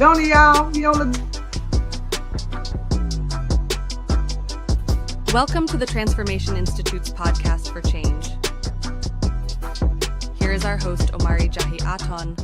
Don't y'all? You don't look. Welcome to the Transformation Institute's podcast for change. Here is our host, OMARI JAHI Aton.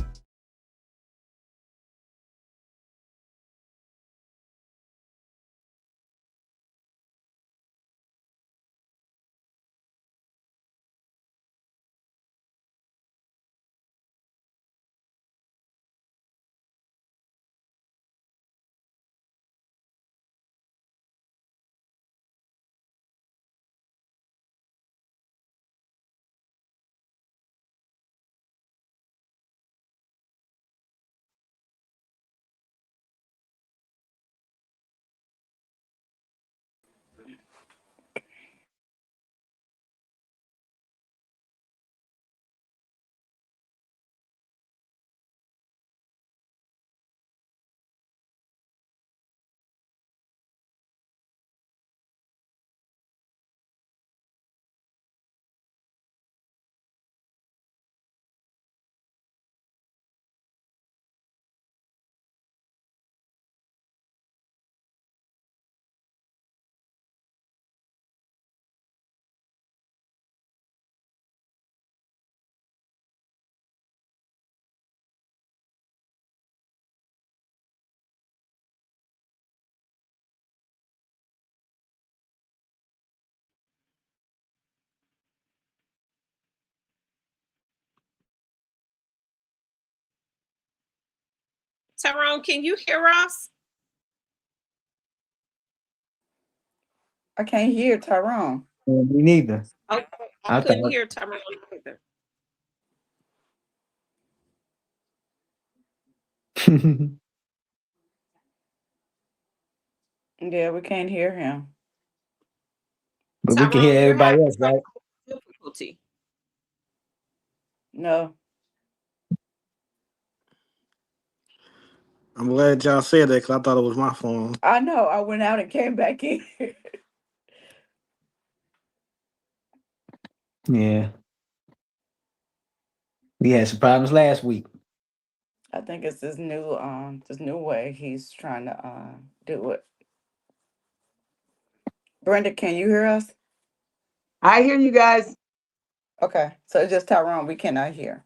Tyrone, can you hear us? I can't hear Tyrone. Me neither. Okay, I couldn't hear Tyrone either. Yeah, we can't hear him. But we can hear everybody else, right? Difficulty. No. I'm glad y'all said that because I thought it was my phone. I know. I went out and came back in. Yeah. We had some problems last week. I think it's this new way he's trying to do it. Brenda, can you hear us? I hear you guys. Okay, so it's just Tyrone we cannot hear.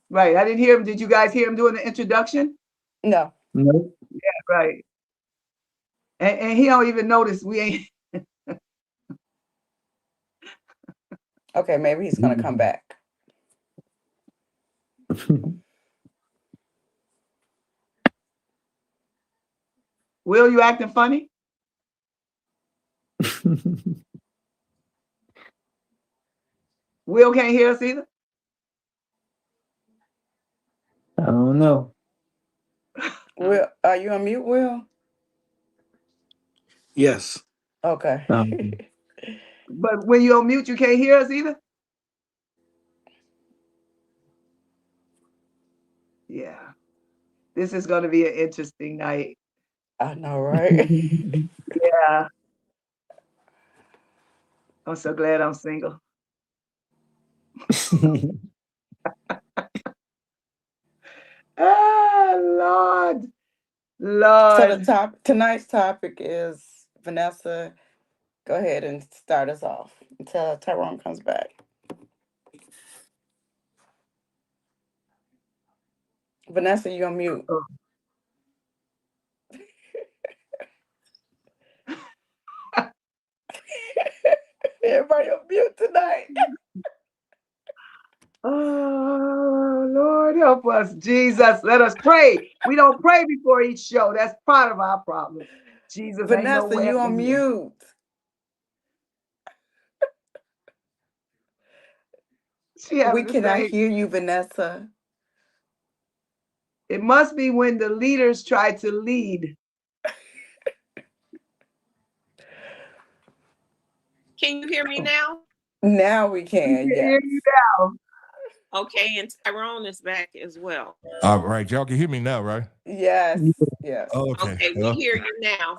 Right. I didn't hear him. Did you guys hear him doing the introduction? No. Nope. Yeah, right. And he don't even notice we ain't. Okay, maybe he's gonna come back. Will, you acting funny? Will can't hear us either. I don't know. Will, are you on mute, Will? Yes. Okay. But when you on mute, you can't hear us either. Yeah. This is going to be an interesting night. I know, right? Yeah. I'm so glad I'm single. Lord. So tonight's topic is, Vanessa, go ahead and start us off until Tyrone comes back. Vanessa, you on mute. Oh. Everybody on mute tonight. Oh, Lord, help us. Jesus, let us pray. We don't pray before each show. That's part of our problem. Jesus, Vanessa, ain't no you on mute. We cannot hear you, Vanessa. It must be when the leaders try to lead. Can you hear me now? Now we can, We yes. hear you now. Okay, and Tyrone is back as well. All right, y'all can hear me now, right? Yes, yes. Okay. Okay, we hear you now.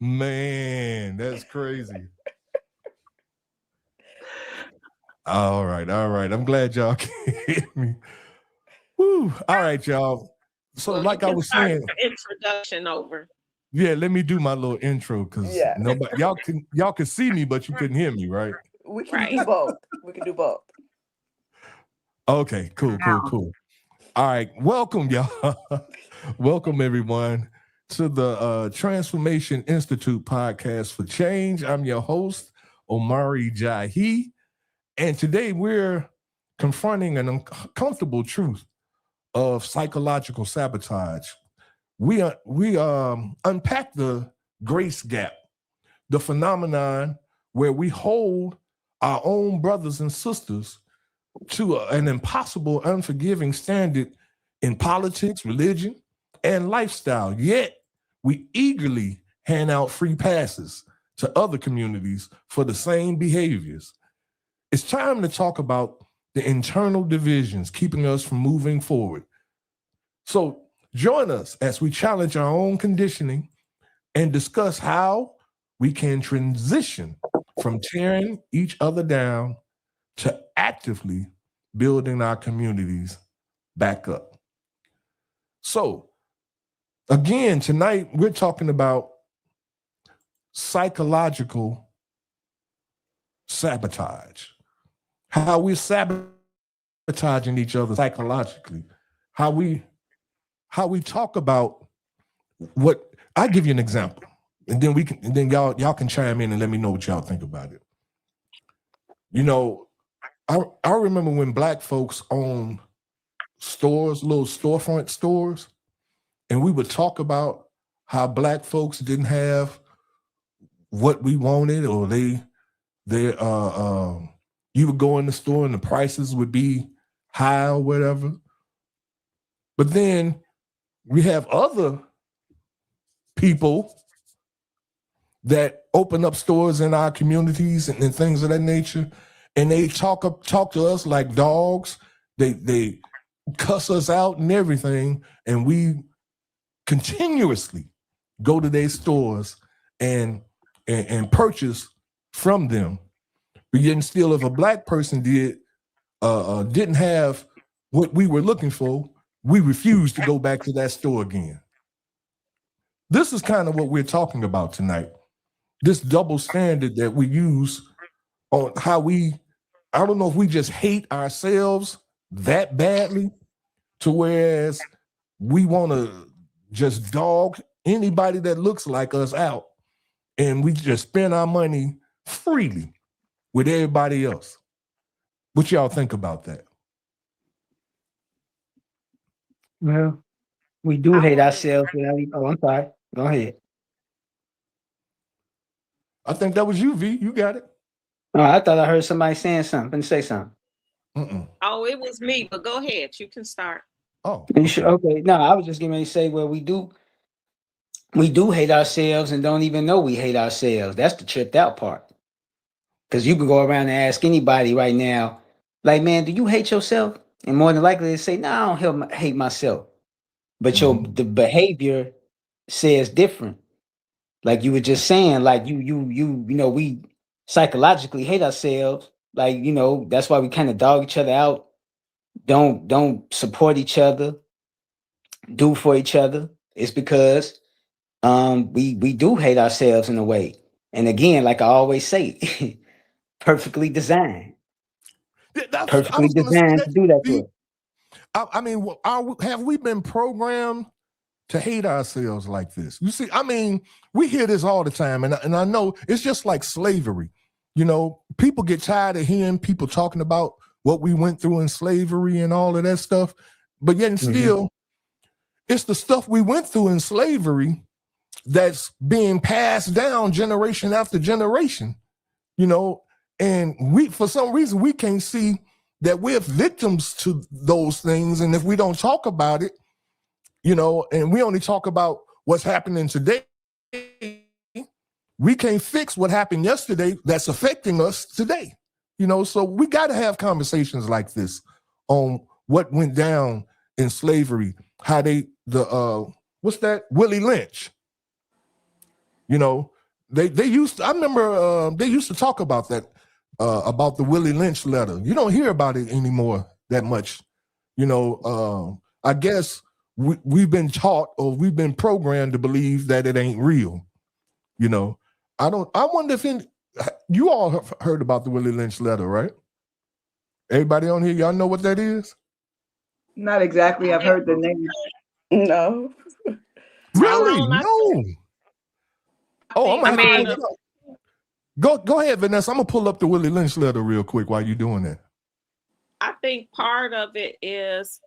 Man, that's crazy. All right. I'm glad y'all can hear me. Woo. All right, y'all. So Well, like you I can was start saying, your introduction over. yeah, let me do my little intro because Yeah. nobody y'all can see me, but you couldn't hear me, right? We can Right. do both. We can do both. Okay, cool. All right, welcome y'all. Welcome everyone to the Transformation Institute podcast for change. I'm your host, OMARI JAHI, and today we're confronting an uncomfortable truth of psychological sabotage. We unpack the grace gap, the phenomenon where we hold our own brothers and sisters to an impossible, unforgiving standard in politics, religion, and lifestyle. Yet we eagerly hand out free passes to other communities for the same behaviors. It's time to talk about the internal divisions keeping us from moving forward. So join us as we challenge our own conditioning and discuss how we can transition from tearing each other down to actively building our communities back up. So, again, tonight we're talking about psychological sabotage, how we're sabotaging each other psychologically, how we talk about what. I'll give you an example, and then y'all can chime in and let me know what y'all think about it. You know, I remember when Black folks owned stores, little storefront stores, and we would talk about how Black folks didn't have what we wanted, or they you would go in the store and the prices would be high or whatever. But then we have other people that open up stores in our communities and things of that nature, and they talk to us like dogs. They cuss us out and everything, and we continuously go to their stores and purchase from them. But yet still, if a Black person didn't have what we were looking for, we refuse to go back to that store again. This is kind of what we're talking about tonight. This double standard that we use on how I don't know if we just hate ourselves that badly to whereas we want to just dog anybody that looks like us out, and we just spend our money freely with everybody else. What y'all think about that? Well, we do hate ourselves without even. Oh, I'm sorry. Go ahead. I think that was you, V. You got it. Oh, I thought I heard somebody saying something. Say something. Oh, it was me, but go ahead. You can start. Oh, You sure? Okay. No, I was just getting ready to say, well, we do hate ourselves and don't even know we hate ourselves. That's the tripped out part. Because you can go around and ask anybody right now, like, man, do you hate yourself? And more than likely they say, no, I don't hate myself. But the behavior says different. Like you were just saying, like we psychologically hate ourselves. Like, that's why we kind of dog each other out, don't support each other, do for each other. It's because we do hate ourselves in a way. And again, like I always say, perfectly designed. I Perfectly was going to say designed that. to do that to us. I mean, have we been programmed to hate ourselves like this? You see, I mean, we hear this all the time, and I know it's just like slavery. People get tired of hearing people talking about what we went through in slavery and all of that stuff, but yet and still, it's the stuff we went through in slavery that's being passed down generation after generation. And we, for some reason, we can't see that we're victims to those things, and if we don't talk about it, and we only talk about what's happening today, we can't fix what happened yesterday that's affecting us today. So we got to have conversations like this on what went down in slavery, how what's that? Willie Lynch. They used to, I remember they used to talk about that, about the Willie Lynch letter. You don't hear about it anymore that much. I guess we've been taught or we've been programmed to believe that it ain't real. You know, I wonder if you all have heard about the Willie Lynch letter, right? Everybody on here, y'all know what that is? Not exactly. I've heard the name. No. Really? Tyrone, No. Oh, I'm I gonna go ahead, Vanessa. I'm gonna pull up the Willie Lynch letter real quick while you're doing that. I think part of it is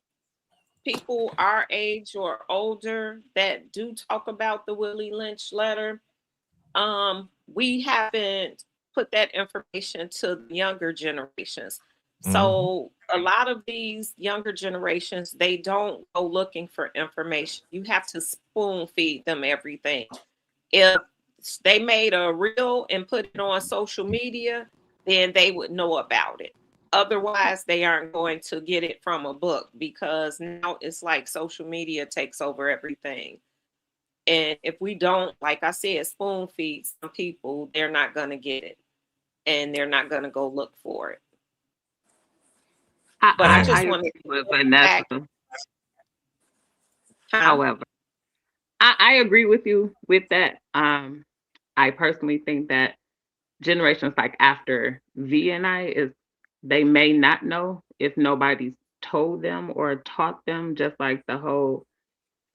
people our age or older that do talk about the Willie Lynch letter. We haven't put that information to the younger generations. So a lot of these younger generations, they don't go looking for information. You have to spoon feed them everything. If they made a reel and put it on social media, then they would know about it. Otherwise, they aren't going to get it from a book because now it's like social media takes over everything. And if we don't, like I said, spoon feed some people, they're not going to get it and they're not going to go look for it. But I just want to agree with Vanessa. However, I agree with you with that. I personally think that generations like after V and I they may not know if nobody's told them or taught them, just like the whole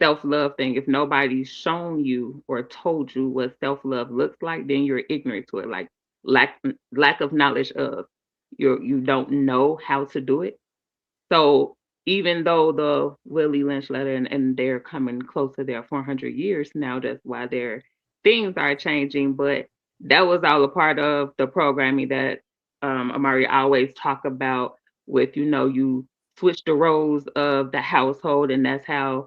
self-love thing. If nobody's shown you or told you what self-love looks like, then you're ignorant to it. Like lack of knowledge of you don't know how to do it. So even though the Willie Lynch letter and they're coming close to their 400 years now, that's why their things are changing. But that was all a part of the programming that OMARI always talk about with, you switch the roles of the household, and that's how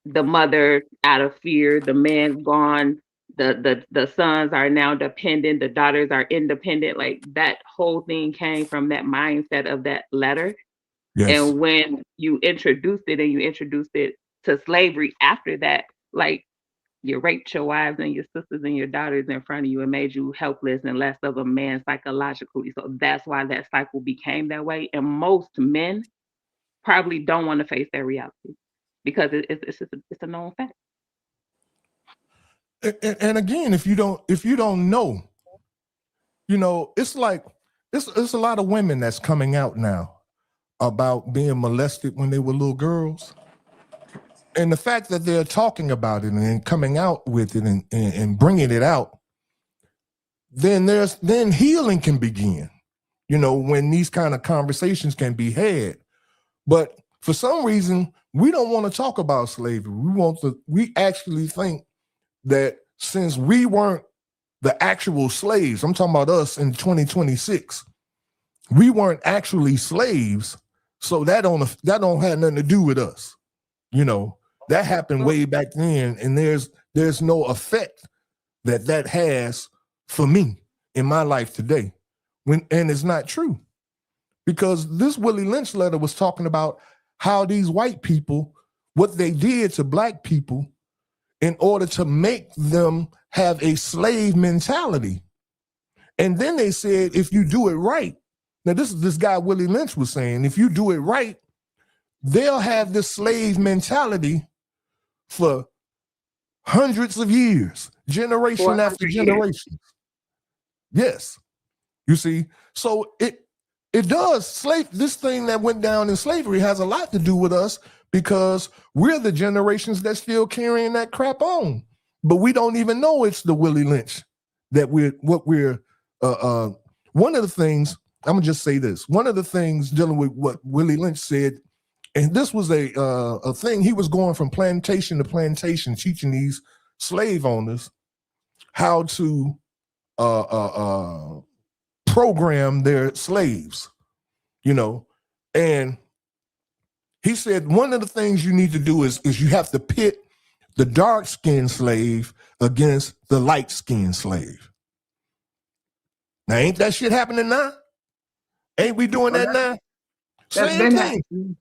the mother, out of fear, the man gone, the sons are now dependent, the daughters are independent. Like that whole thing came from that mindset of that letter. Yes. And when you introduced it to slavery after that, like you raped your wives and your sisters and your daughters in front of you and made you helpless and less of a man psychologically. So that's why that cycle became that way. And most men probably don't want to face that reality because it's a known fact. And again, if you don't know, it's like it's a lot of women that's coming out now about being molested when they were little girls. And the fact that they're talking about it and coming out with it and bringing it out, then healing can begin, when these kind of conversations can be had. But for some reason, we don't want to talk about slavery. We actually think that since we weren't the actual slaves, I'm talking about us in 2026, we weren't actually slaves. So that don't have nothing to do with us. That happened way back then, and there's no effect that has for me in my life today. And it's not true. Because this Willie Lynch letter was talking about how these white people, what they did to black people in order to make them have a slave mentality. And then they said, if you do it right, now this guy Willie Lynch was saying, if you do it right, they'll have this slave mentality for hundreds of years, generation after generation. Yes. You see, so it does. This thing that went down in slavery has a lot to do with us because we're the generations that's still carrying that crap on. But we don't even know it's the Willie Lynch that one of the things, I'm gonna just say this. One of the things dealing with what Willie Lynch said, and this was a thing, he was going from plantation to plantation, teaching these slave owners how to program their slaves, and he said one of the things you need to do is you have to pit the dark-skinned slave against the light-skinned slave. Now, ain't that shit happening now? Ain't we doing that now? Same thing.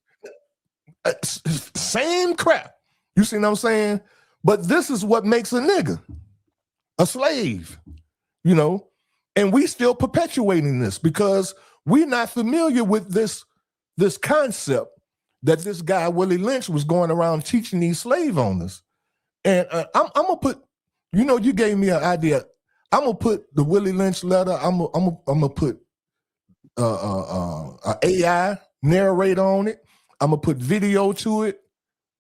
Same crap. You see what I'm saying? But this is what makes a nigga a slave, and we still perpetuating this because we're not familiar with this concept that this guy Willie Lynch was going around teaching these slave owners. And I'm gonna put, you gave me an idea. I'm gonna put the Willie Lynch letter. I'm gonna put a AI narrator on it. I'm gonna put video to it,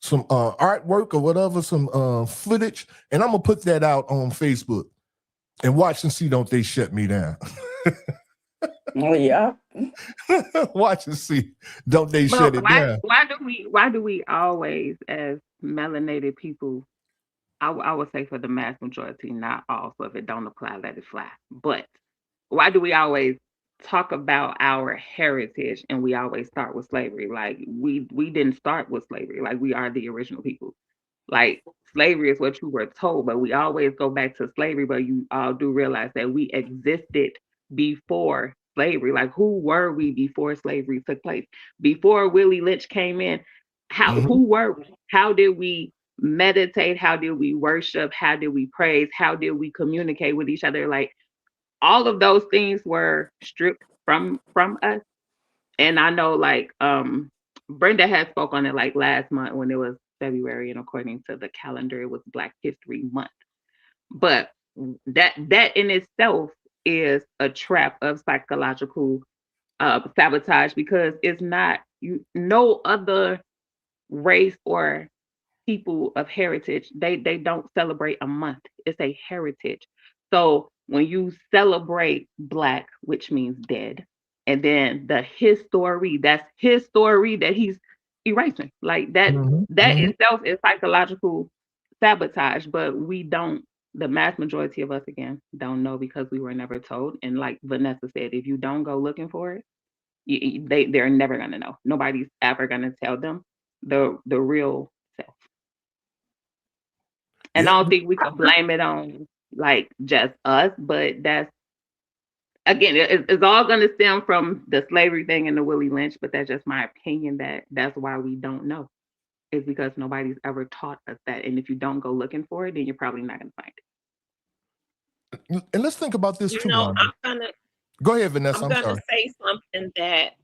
some artwork or whatever, some footage, and I'm gonna put that out on Facebook and watch and see don't they shut me down. Oh yeah. Watch and see don't they shut it down. Why do we always, as melanated people, I would say for the mass majority, not all, so if it don't apply, let it fly. But why do we always talk about our heritage and we always start with slavery? Like we didn't start with slavery. Like we are the original people. Like slavery is what you were told, but we always go back to slavery. But you all do realize that we existed before slavery. Like who were we before slavery took place? Before Willie Lynch came in, who were we? How did we meditate? How did we worship? How did we praise? How did we communicate with each other? Like all of those things were stripped from us. And I know like Brenda had spoke on it like last month when it was February, and according to the calendar, it was Black History Month. But that in itself is a trap of psychological sabotage, because it's not no other race or people of heritage, they don't celebrate a month. It's a heritage. So when you celebrate Black, which means dead, and then his story, that's his story that he's erasing. Like that itself is psychological sabotage, but we don't, the mass majority of us again don't know because we were never told. And like Vanessa said, if you don't go looking for it, they're never gonna know. Nobody's ever gonna tell them the real self. And I don't think we can blame it on like just us, but that's, again, it's all going to stem from the slavery thing and the Willie Lynch, but that's just my opinion, that's why we don't know, is because nobody's ever taught us that. And if you don't go looking for it, then you're probably not going to find it. And let's think about this too. I'm go ahead, Vanessa. I'm gonna say something that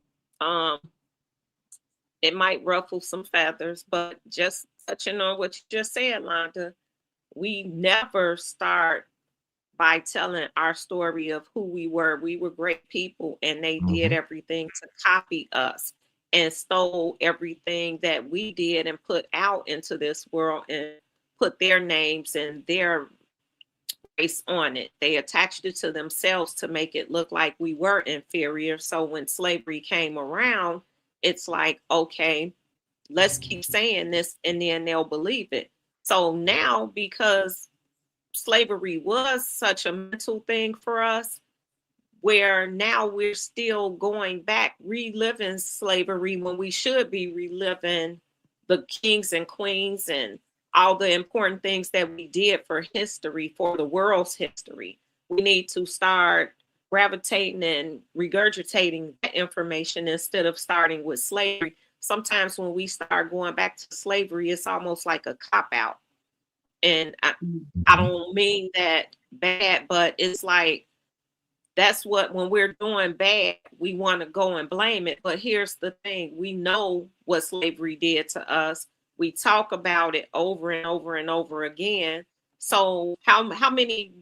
it might ruffle some feathers, but just touching on what you just said, Londa, we never start by telling our story of who we were. We were great people, and they did everything to copy us and stole everything that we did and put out into this world and put their names and their race on it. They attached it to themselves to make it look like we were inferior. So when slavery came around, it's like, okay, let's keep saying this, and then they'll believe it. So now, because slavery was such a mental thing for us, where now we're still going back, reliving slavery when we should be reliving the kings and queens and all the important things that we did for history, for the world's history. We need to start gravitating and regurgitating that information instead of starting with slavery. Sometimes when we start going back to slavery, it's almost like a cop-out. And I don't mean that bad, but it's like, that's what, when we're doing bad, we want to go and blame it. But here's the thing, we know what slavery did to us. We talk about it over and over and over again. So how many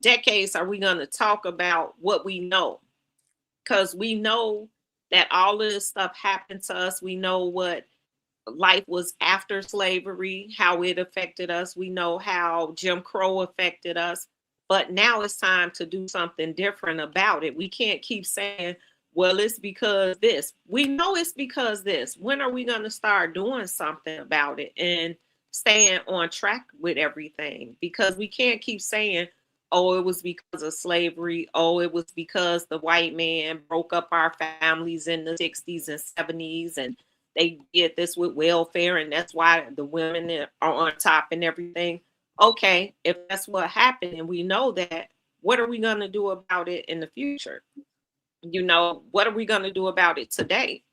decades are we going to talk about what we know? Because we know that all of this stuff happened to us. We know what life was after slavery, how it affected us. We know how Jim Crow affected us. But now it's time to do something different about it. We can't keep saying, well, it's because this. We know it's because this. When are we going to start doing something about it and staying on track with everything? Because we can't keep saying, oh, it was because of slavery. Oh, it was because the white man broke up our families in the 60s and 70s, and they did this with welfare, and that's why the women are on top and everything. Okay, if that's what happened and we know that, what are we going to do about it in the future? You know, what are we going to do about it today?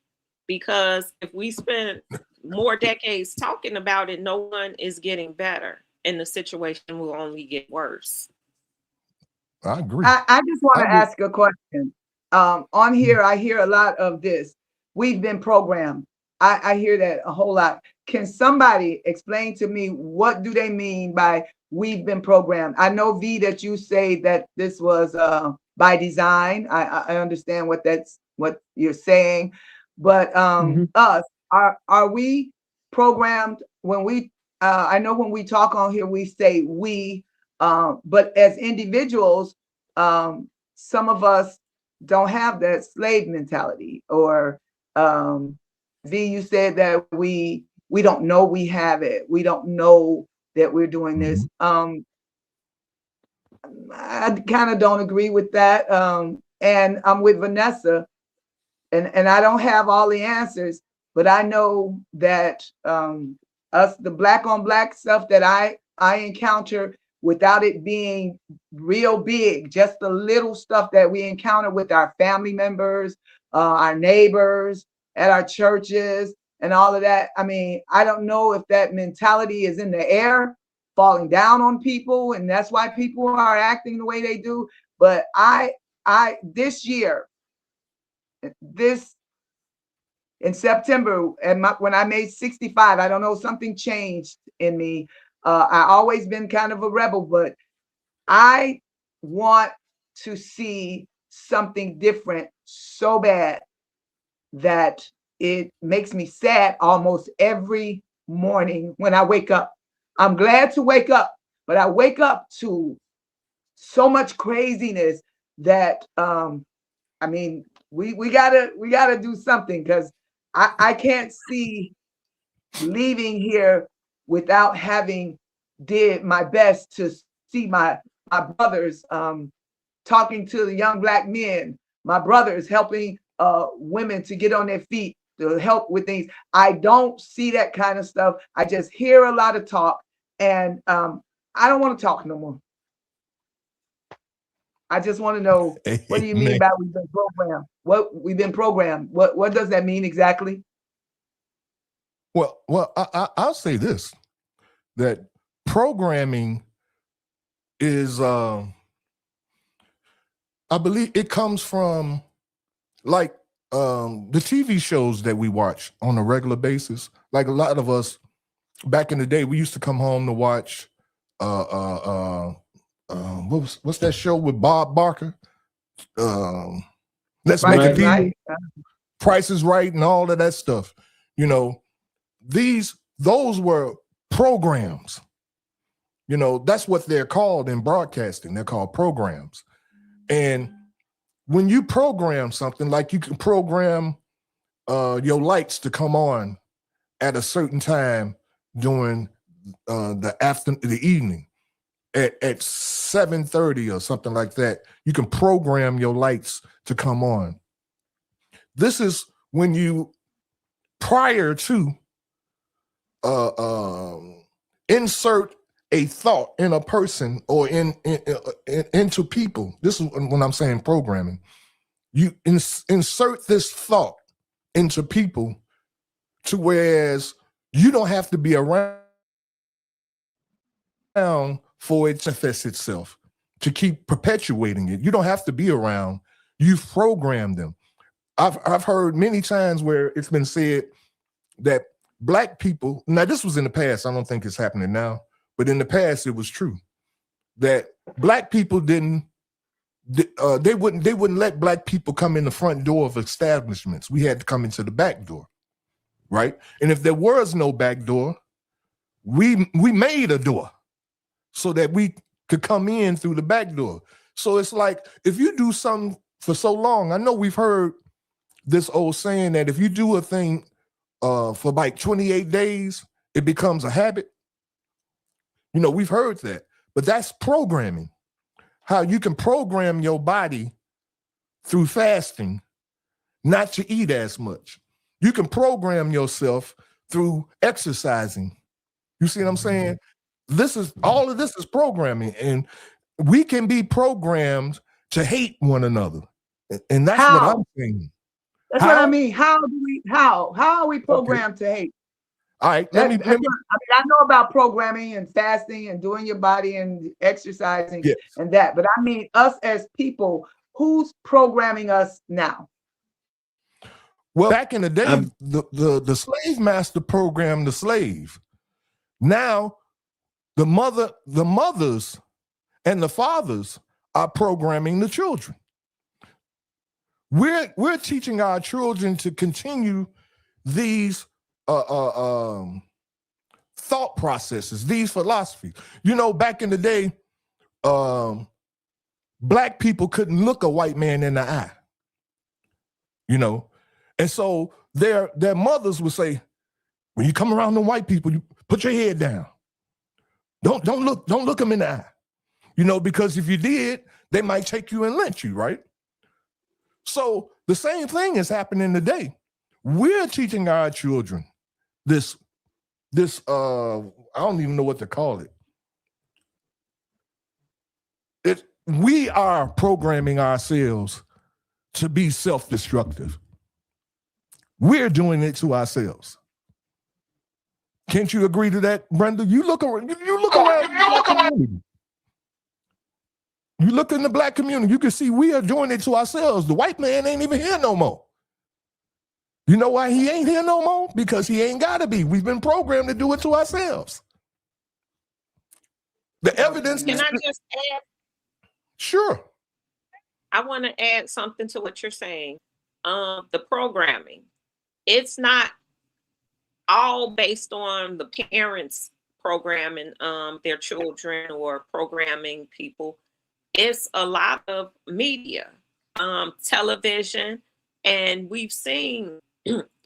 Because if we spend more decades talking about it, no one is getting better, and the situation will only get worse. I agree. I just want to ask a question. On here, I hear a lot of this. We've been programmed. I hear that a whole lot. Can somebody explain to me what do they mean by we've been programmed? I know, V, that you say that this was by design. I understand what you're saying, but us, are we programmed when we I know when we talk on here we say we, but as individuals, some of us don't have that slave mentality, or V, you said that we don't know we have it. We don't know that we're doing this. I kind of don't agree with that. And I'm with Vanessa, and I don't have all the answers, but I know that us, the black on black stuff that I encounter, without it being real big, just the little stuff that we encounter with our family members, our neighbors, at our churches, and all of that. I mean, I don't know if that mentality is in the air, falling down on people, and that's why people are acting the way they do. But this year, in September, when I made 65, I don't know, something changed in me. I always been kind of a rebel, but I want to see something different so bad that it makes me sad almost every morning when I wake up. I'm glad to wake up, but I wake up to so much craziness that I mean, we gotta do something, because I can't see leaving here without having did my best to see my brothers talking to the young black men, my brothers helping women to get on their feet, to help with things. I don't see that kind of stuff. I just hear a lot of talk, and I don't want to talk no more. I just want to know, what do you mean by we've been programmed? What we've been programmed? What does that mean exactly? Well, I'll say this, that programming is, I believe it comes from like the TV shows that we watch on a regular basis. Like a lot of us back in the day, we used to come home to watch what's that show with Bob Barker? Let's Make a Deal. Right. Price is Right and all of that stuff. You know, those were programs. You know, that's what they're called in broadcasting. They're called programs. And when you program something, like you can program your lights to come on at a certain time during the evening at 7:30 or something like that, you can program your lights to come on. This is when you, prior to insert a thought in a person or into people. This is when I'm saying programming. You insert this thought into people, to whereas you don't have to be around for it to manifest itself, to keep perpetuating it. You don't have to be around. You've programmed them. I've heard many times where it's been said that Black people, now this was in the past, I don't think it's happening now, but in the past it was true, that Black people they wouldn't let Black people come in the front door of establishments. We had to come into the back door, right? And if there was no back door, we made a door so that we could come in through the back door. So it's like, if you do something for so long, I know we've heard this old saying that if you do a thing for like 28 days, it becomes a habit. You know, we've heard that, but that's programming. How you can program your body through fasting not to eat as much. You can program yourself through exercising. You see what I'm saying? All of this is programming, and we can be programmed to hate one another. And that's what I'm saying. That's what I mean. How are we programmed to hate? All right, I know about programming and fasting and doing your body and exercising, yes, and that, but I mean us as people, who's programming us now? Well, back in the day, the slave master programmed the slave. Now, the mothers and the fathers are programming the children. We're teaching our children to continue these thought processes, these philosophies. You know, back in the day, Black people couldn't look a white man in the eye. You know, and so their mothers would say, when you come around the white people, you put your head down. Don't look them in the eye. You know, because if you did, they might take you and lynch you, right? So the same thing is happening today. We're teaching our children this I don't even know what to call it. We are programming ourselves to be self-destructive. We're doing it to ourselves. Can't you agree to that, Brenda? You look around the Black community. You look in the Black community, you can see we are doing it to ourselves. The white man ain't even here no more. You know why he ain't here no more? Because he ain't gotta be. We've been programmed to do it to ourselves. The evidence. Can I just add? Sure. I want to add something to what you're saying. The programming, it's not all based on the parents programming their children or programming people. It's a lot of media, television, and we've seen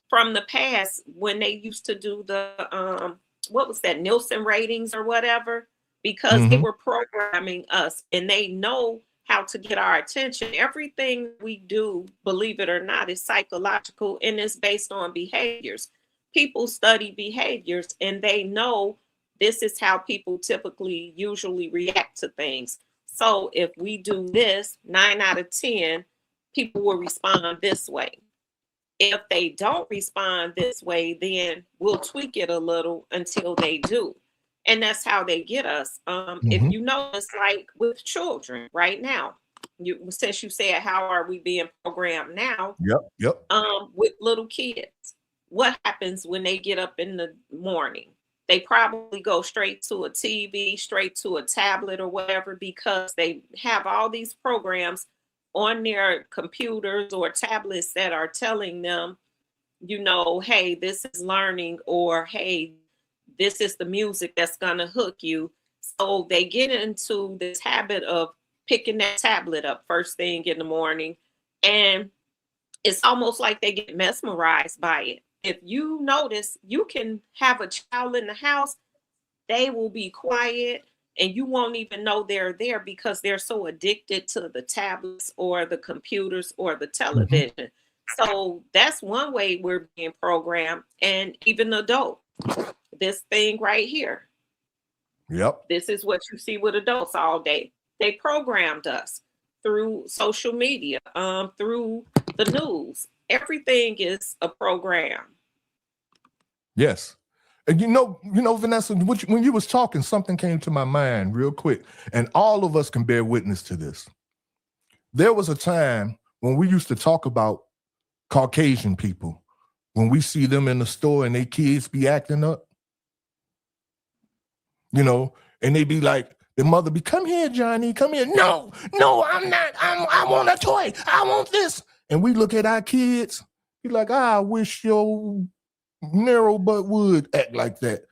from the past when they used to do the what was that, Nielsen ratings or whatever, because they were programming us and they know how to get our attention. Everything we do, believe it or not, is psychological and is based on behaviors. People study behaviors and they know this is how people typically usually react to things. So if we do this, 9 out of 10 people will respond this way. If they don't respond this way, then we'll tweak it a little until they do. And that's how they get us. If you notice, like with children right now, since you said, how are we being programmed now? Yep. With little kids, what happens when they get up in the morning? They probably go straight to a TV, straight to a tablet or whatever, because they have all these programs on their computers or tablets that are telling them, you know, hey, this is learning, or hey, this is the music that's gonna hook you. So they get into this habit of picking that tablet up first thing in the morning, and it's almost like they get mesmerized by it. If you notice, you can have a child in the house, they will be quiet and you won't even know they're there because they're so addicted to the tablets or the computers or the television. So that's one way we're being programmed. And even adults, this thing right here. Yep. This is what you see with adults all day. They programmed us through social media, through the news. Everything is a program. Yes. And you know, Vanessa, when you was talking, something came to my mind real quick, and all of us can bear witness to this. There was a time when we used to talk about Caucasian people, when we see them in the store and their kids be acting up, you know, and they be like, the mother be, come here, Johnny, come here. No, I'm not. I want a toy. I want this. And we look at our kids, be like, I wish your narrow butt would act like that.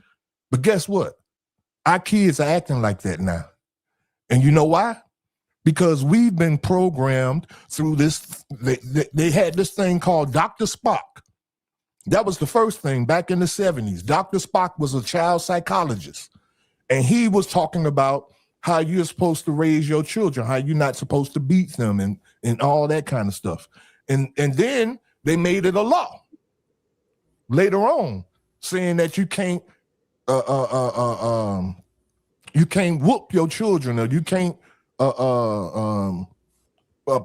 But guess what? Our kids are acting like that now. And you know why? Because we've been programmed through this. They had this thing called Dr. Spock. That was the first thing back in the 70s. Dr. Spock was a child psychologist. And he was talking about how you're supposed to raise your children, how you're not supposed to beat them and all that kind of stuff. And then they made it a law later on, saying that you can't whoop your children, or you can't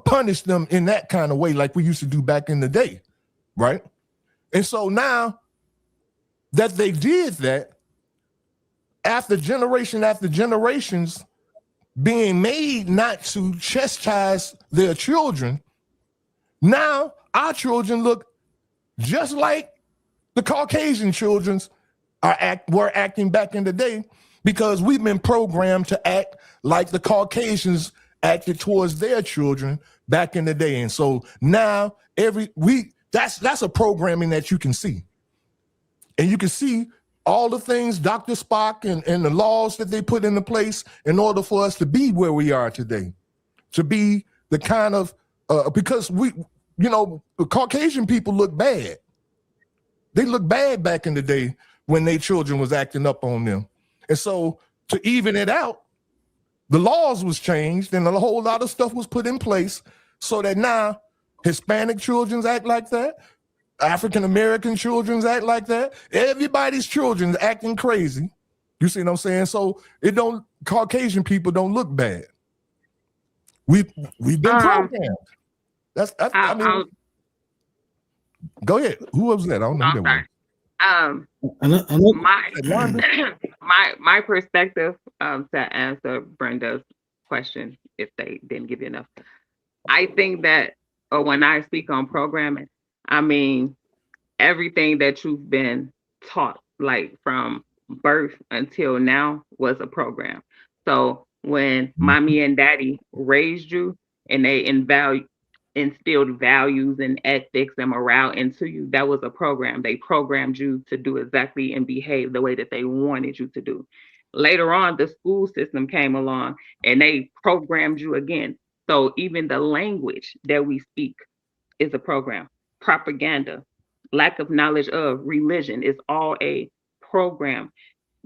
punish them in that kind of way like we used to do back in the day, right? And so now that they did that, after generations being made not to chastise their children, now our children look just like the Caucasian children were acting back in the day, because we've been programmed to act like the Caucasians acted towards their children back in the day. And so now that's a programming that you can see. And you can see all the things Dr. Spock and the laws that they put into place in order for us to be where we are today, to be the kind of, because the Caucasian people look bad. They look bad back in the day when their children was acting up on them. And so to even it out, the laws was changed and a whole lot of stuff was put in place so that now Hispanic children act like that. African-American children act like that. Everybody's children acting crazy. You see what I'm saying? So Caucasian people don't look bad. We've been programmed. I mean, go ahead. Who was that? I don't know who that was. My perspective to answer Brenda's question, if they didn't give you enough, I think that, or when I speak on programming, I mean everything that you've been taught, like from birth until now, was a program. So when mommy and daddy raised you and they instilled values and ethics and morale into you, that was a program. They programmed you to do exactly and behave the way that they wanted you to do. Later on, the school system came along and they programmed you again. So even the language that we speak is a program. Propaganda, lack of knowledge of religion is all a program.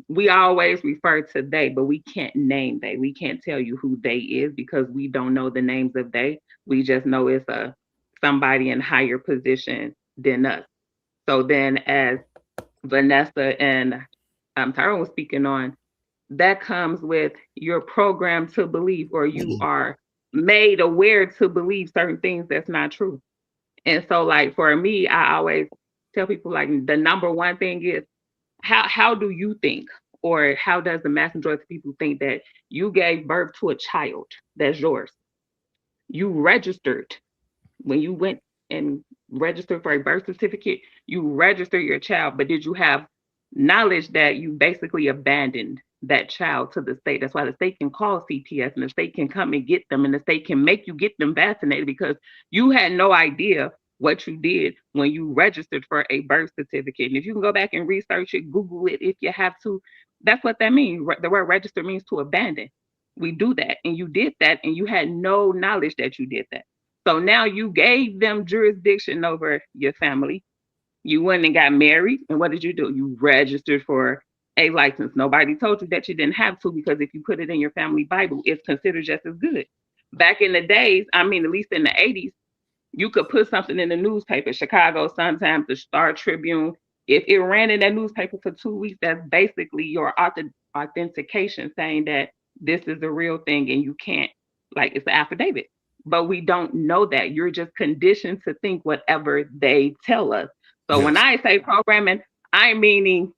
We always refer to they, but we can't name they. We can't tell you who they is because we don't know the names of they. We just know it's somebody in higher position than us. So then, as Vanessa and Tyrone was speaking on, that comes with your program to believe, or you are made aware to believe certain things that's not true. And so, like, for me, I always tell people, like, the number one thing is, how do you think, or how does the mass majority of people think that you gave birth to a child that's yours? You registered when you went and registered for a birth certificate, you registered your child, but did you have knowledge that you basically abandoned that child to the state? That's why the state can call CPS and the state can come and get them and the state can make you get them vaccinated because you had no idea what you did when you registered for a birth certificate. And if you can go back and research it, Google it if you have to, that's what that means. The word register means to abandon. We do that, and you did that, and you had no knowledge that you did that. So now you gave them jurisdiction over your family. You went and got married, and what did you do? You registered for a license. Nobody told you that you didn't have to, because if you put it in your family Bible, it's considered just as good. Back in the days, I mean, at least in the 80s, you could put something in the newspaper, Chicago Sun-Times, the Star Tribune. If it ran in that newspaper for 2 weeks, that's basically your authentication saying that this is the real thing and you can't, like, it's an affidavit. But we don't know that. You're just conditioned to think whatever they tell us. So when I say programming, I'm meaning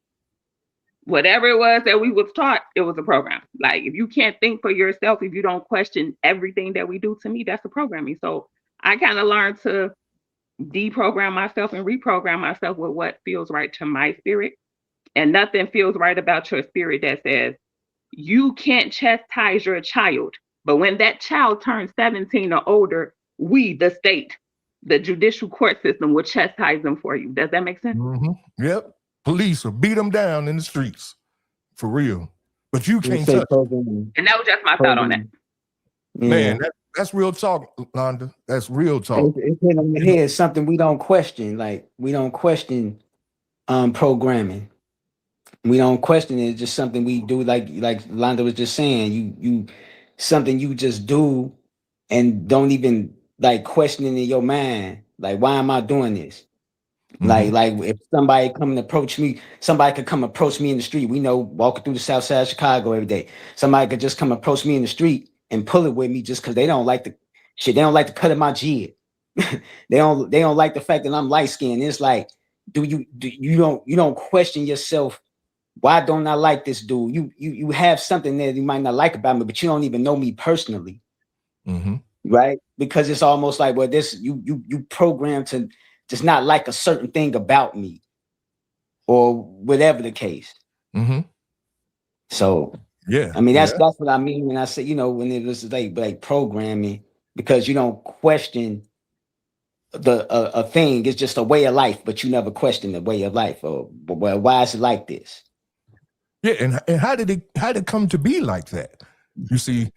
whatever it was that we was taught, it was a program. Like, if you can't think for yourself, if you don't question everything that we do, to me, that's a programming. So I kind of learned to deprogram myself and reprogram myself with what feels right to my spirit. And nothing feels right about your spirit that says you can't chastise your child. But when that child turns 17 or older, we, the state, the judicial court system, will chastise them for you. Does that make sense? Mm-hmm. Yep. Police will beat them down in the streets. For real. But you can't touch them. And that was just my thought on that. Yeah. Man, that's real talk, Londa. That's real talk. It's hit on the head. It's something we don't question. Like, we don't question programming. We don't question it. It's just something we do. Like Londa was just saying, you something you just do and don't even like question it in your mind. Like, why am I doing this? Mm-hmm. Like if somebody come and approach me, somebody could come approach me in the street. We know, walking through the south side of Chicago every day, somebody could just come approach me in the street and pull it with me just because they don't like the shit. They don't like the cut of my jib. They don't like the fact that I'm light skinned. It's like, you don't question yourself. Why don't I like this dude? You have something that you might not like about me, but you don't even know me personally. Mm-hmm. Right? Because it's almost like, well, this you programmed just not like a certain thing about me, or whatever the case. Mm-hmm. So Yeah, I mean, that's what I mean when I say, you know, when it was like programming, because you don't question a thing. It's just a way of life, but you never question the way of life. Or, well, why is it like this? Yeah, and how did it come to be like that? You see,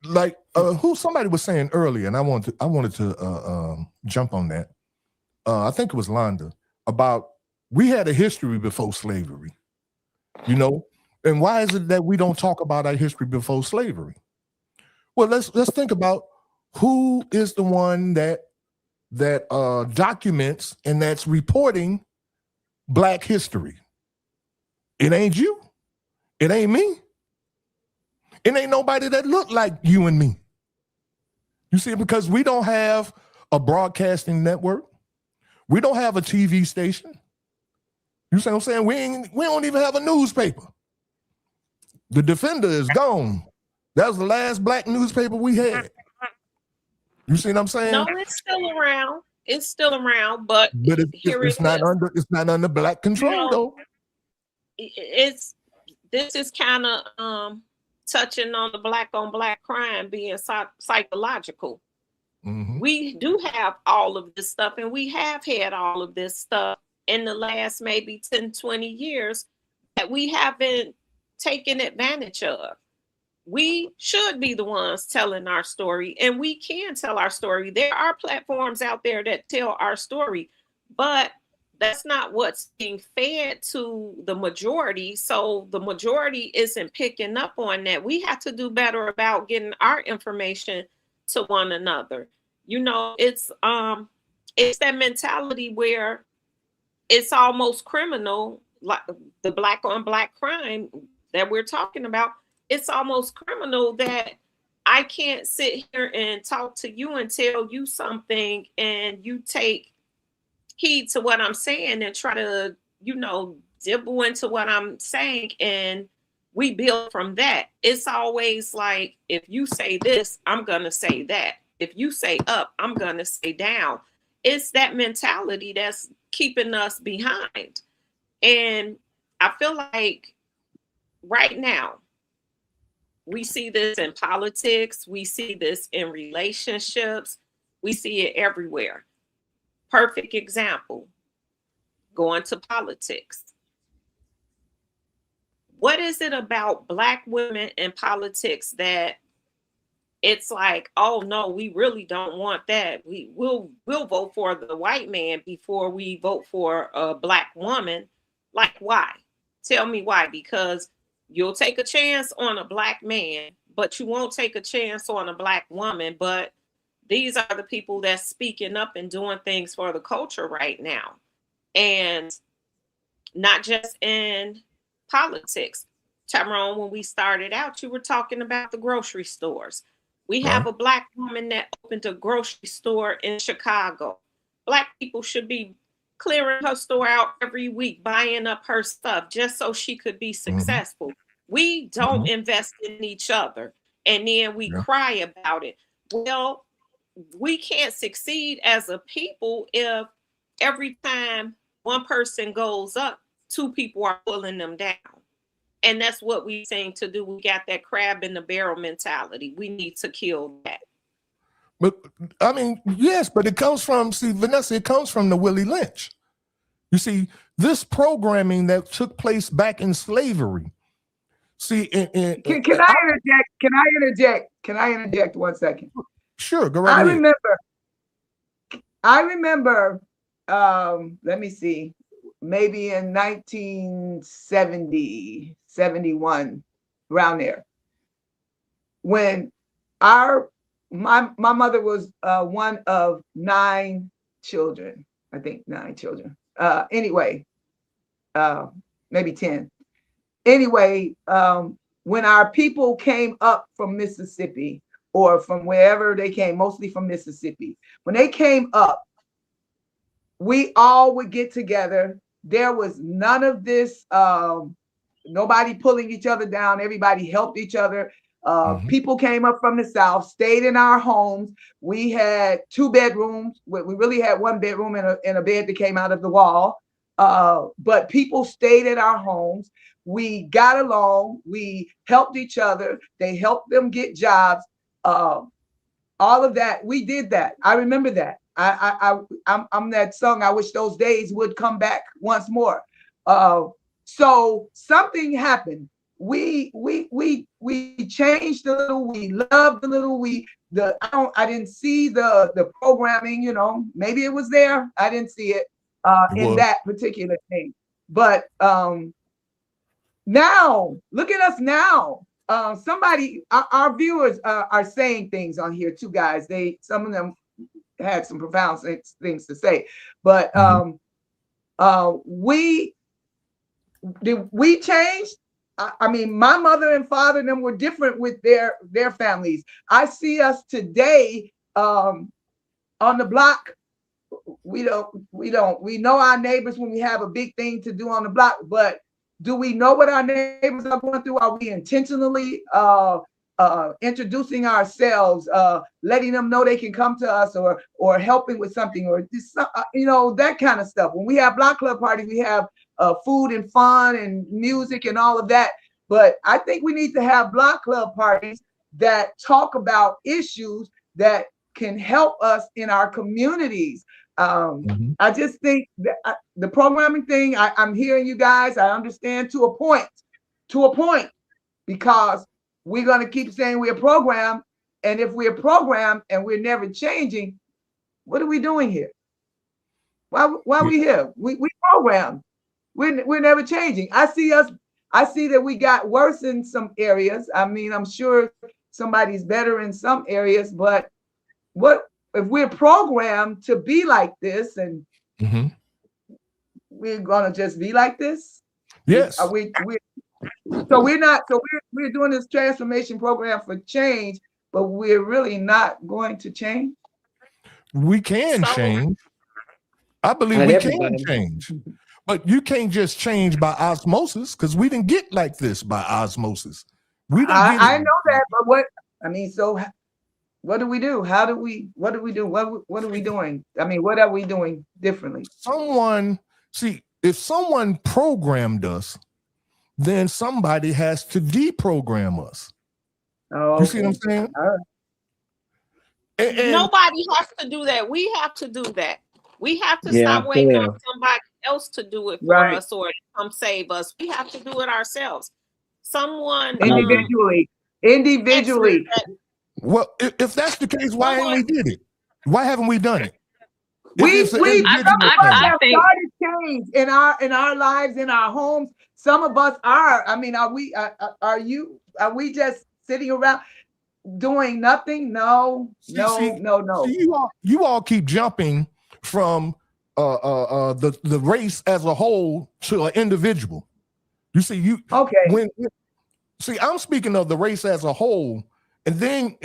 like who somebody was saying earlier, and I wanted to jump on that. I think it was Londa, about we had a history before slavery, you know, and why is it that we don't talk about our history before slavery? Well, let's think about who is the one that documents and that's reporting Black history. It ain't you. It ain't me. It ain't nobody that look like you and me. You see, because we don't have a broadcasting network. We don't have a TV station. You see what I'm saying? We don't even have a newspaper. The Defender is gone. That was the last Black newspaper we had. You see what I'm saying? No, it's still around. It's still around, but it's not under Black control, you know, though. This is kind of touching on the Black on Black crime being psychological. Mm-hmm. We do have all of this stuff, and we have had all of this stuff in the last maybe 10, 20 years that we haven't taken advantage of. We should be the ones telling our story, and we can tell our story. There are platforms out there that tell our story, but that's not what's being fed to the majority. So the majority isn't picking up on that. We have to do better about getting our information to one another. You know, it's that mentality where it's almost criminal, like the Black on Black crime that we're talking about. It's almost criminal that I can't sit here and talk to you and tell you something and you take heed to what I'm saying and try to, you know, dibble into what I'm saying, and we build from that. It's always like, if you say this, I'm going to say that. If you say up, I'm going to say down. It's that mentality that's keeping us behind. And I feel like right now, we see this in politics. We see this in relationships. We see it everywhere. Perfect example, going to politics. What is it about Black women in politics that it's like, oh no, we really don't want that. We'll vote for the white man before we vote for a Black woman. Like, why? Tell me why. Because you'll take a chance on a Black man, but you won't take a chance on a Black woman. But these are the people that's speaking up and doing things for the culture right now. And not just in politics. Tyrone, when we started out, you were talking about the grocery stores. We have a Black woman that opened a grocery store in Chicago. Black people should be clearing her store out every week, buying up her stuff just so she could be successful. Mm-hmm. We don't invest in each other, and then we cry about it. Well, we can't succeed as a people if every time one person goes up, two people are pulling them down. And that's what we seem to do. We got that crab in the barrel mentality. We need to kill that. But I mean, yes, but it comes from, see, Vanessa, it comes from the Willie Lynch. You see, this programming that took place back in slavery. See, can I interject? Can I interject 1 second? Sure, go right ahead. I remember, let me see, maybe in 1970, 71, around there, when my mother was one of 9 children, I think 9 children. Anyway, maybe 10. Anyway, when our people came up from Mississippi, or from wherever they came, mostly from Mississippi, when they came up, we all would get together. There was none of this, nobody pulling each other down. Everybody helped each other. People came up from the South, stayed in our homes. We had 2 bedrooms. We really had 1 bedroom and a bed that came out of the wall. But people stayed at our homes. We got along. We helped each other. They helped them get jobs. All of that, we did that. I remember that. I'm that song. I wish those days would come back once more. So something happened. We changed a little. We loved a little. I didn't see the programming. You know, maybe it was there. I didn't see it in that particular thing. But now, look at us now. Our viewers are saying things on here too, guys. Some of them had some profound things to say, but we changed. I mean, my mother and father and them were different with their families. I see us today on the block. We know our neighbors when we have a big thing to do on the block, but do we know what our neighbors are going through? Are we intentionally introducing ourselves, letting them know they can come to us, or helping with something, or that kind of stuff? When we have block club parties, we have food and fun and music and all of that. But I think we need to have block club parties that talk about issues that can help us in our communities. I just think that the programming thing, I'm hearing you guys, I understand to a point, because we're going to keep saying we're programmed. And if we're programmed and we're never changing, what are we doing here? Why are we here? We programmed. We're never changing. I see that we got worse in some areas. I mean, I'm sure somebody's better in some areas, but what if we're programmed to be like this, and we're gonna just be like this? Yes. So we're doing this transformation program for change, but we're really not going to change. We can change. I believe we can change, but you can't just change by osmosis, because we didn't get like this by osmosis. I know that, but what do we do? What do we do? What are we doing? I mean, what are we doing differently? If someone programmed us, then somebody has to deprogram us. Oh, you see what I'm saying? And nobody has to do that. We have to do that. We have to stop waiting on somebody else to do it for us or to come save us. We have to do it ourselves. Someone individually. Well, if that's the case, why haven't we did it? Why haven't we done it? We have started change in our lives, in our homes. Some of us are. I mean, are we just sitting around doing nothing? No. You all keep jumping from the race as a whole to an individual. You see, I'm speaking of the race as a whole. And then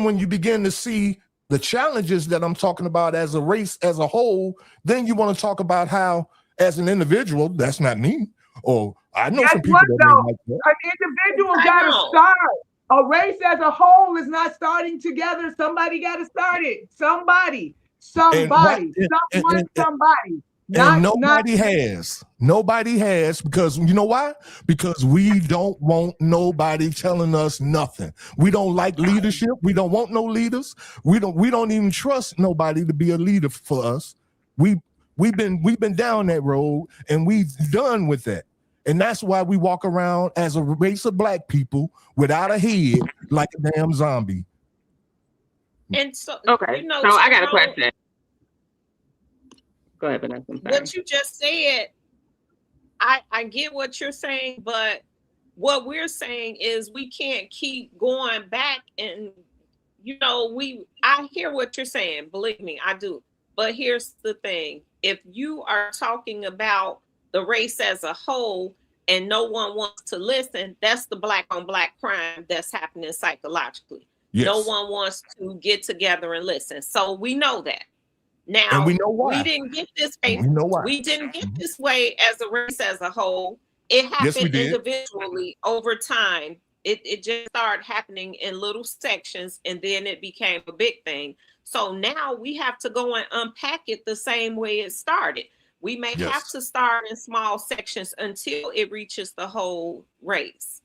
when you begin to see the challenges that I'm talking about as a race as a whole, then you want to talk about how, as an individual, that's not me. Or I know some people that like that. An individual got to start. A race as a whole is not starting together. Somebody got to start it. Somebody. Nobody has, because you know why? Because we don't want nobody telling us nothing. We don't like leadership. We don't want no leaders. We don't even trust nobody to be a leader for us. We've been down that road, and we've done with that. And that's why we walk around as a race of black people without a head, like a damn zombie. And so, so I got a question. Go ahead, Vanessa. What you just said, I get what you're saying, but what we're saying is we can't keep going back, and I hear what you're saying, believe me, I do. But here's the thing. If you are talking about the race as a whole and no one wants to listen, that's the black on black crime that's happening psychologically. Yes. No one wants to get together and listen. So we know that. Now, and we know why. We didn't get this way. We didn't get this way as a race as a whole. It happened individually over time. It just started happening in little sections, and then it became a big thing. So now we have to go and unpack it the same way it started. We may have to start in small sections until it reaches the whole race.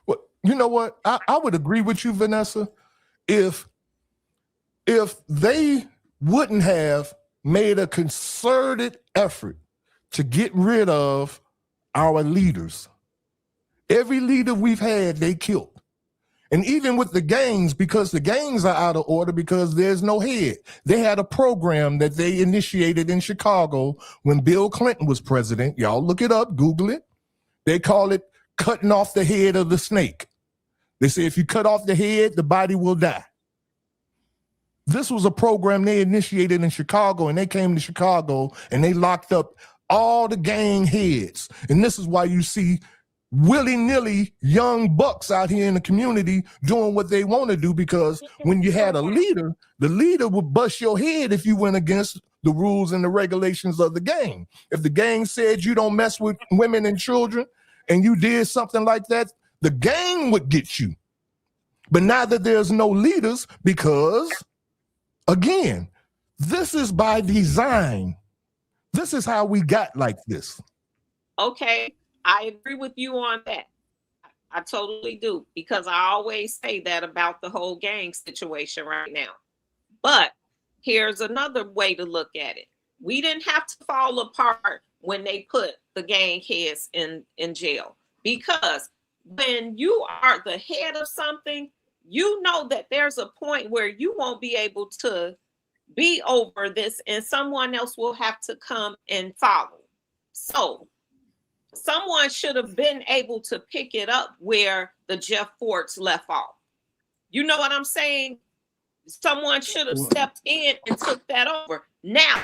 Well, you know what? I would agree with you, Vanessa, if they wouldn't have made a concerted effort to get rid of our leaders. Every leader we've had, they killed. And even with the gangs, because the gangs are out of order because there's no head. They had a program that they initiated in Chicago when Bill Clinton was president. Y'all look it up, Google it. They call it cutting off the head of the snake. They say if you cut off the head, the body will die. This was a program they initiated in Chicago, and they came to Chicago and they locked up all the gang heads. And this is why you see willy-nilly young bucks out here in the community doing what they want to do, because when you had a leader, the leader would bust your head if you went against the rules and the regulations of the gang. If the gang said you don't mess with women and children and you did something like that, the gang would get you. But now that there's no leaders, because again, this is by design. This is how we got like this. Okay, I agree with you on that. I totally do, because I always say that about the whole gang situation right now. But here's another way to look at it. We didn't have to fall apart when they put the gang heads in jail, because when you are the head of something, you know that there's a point where you won't be able to be over this and someone else will have to come and follow. So someone should have been able to pick it up where the Jeff Fords left off. You know what I'm saying? Someone should have stepped in and took that over. Now,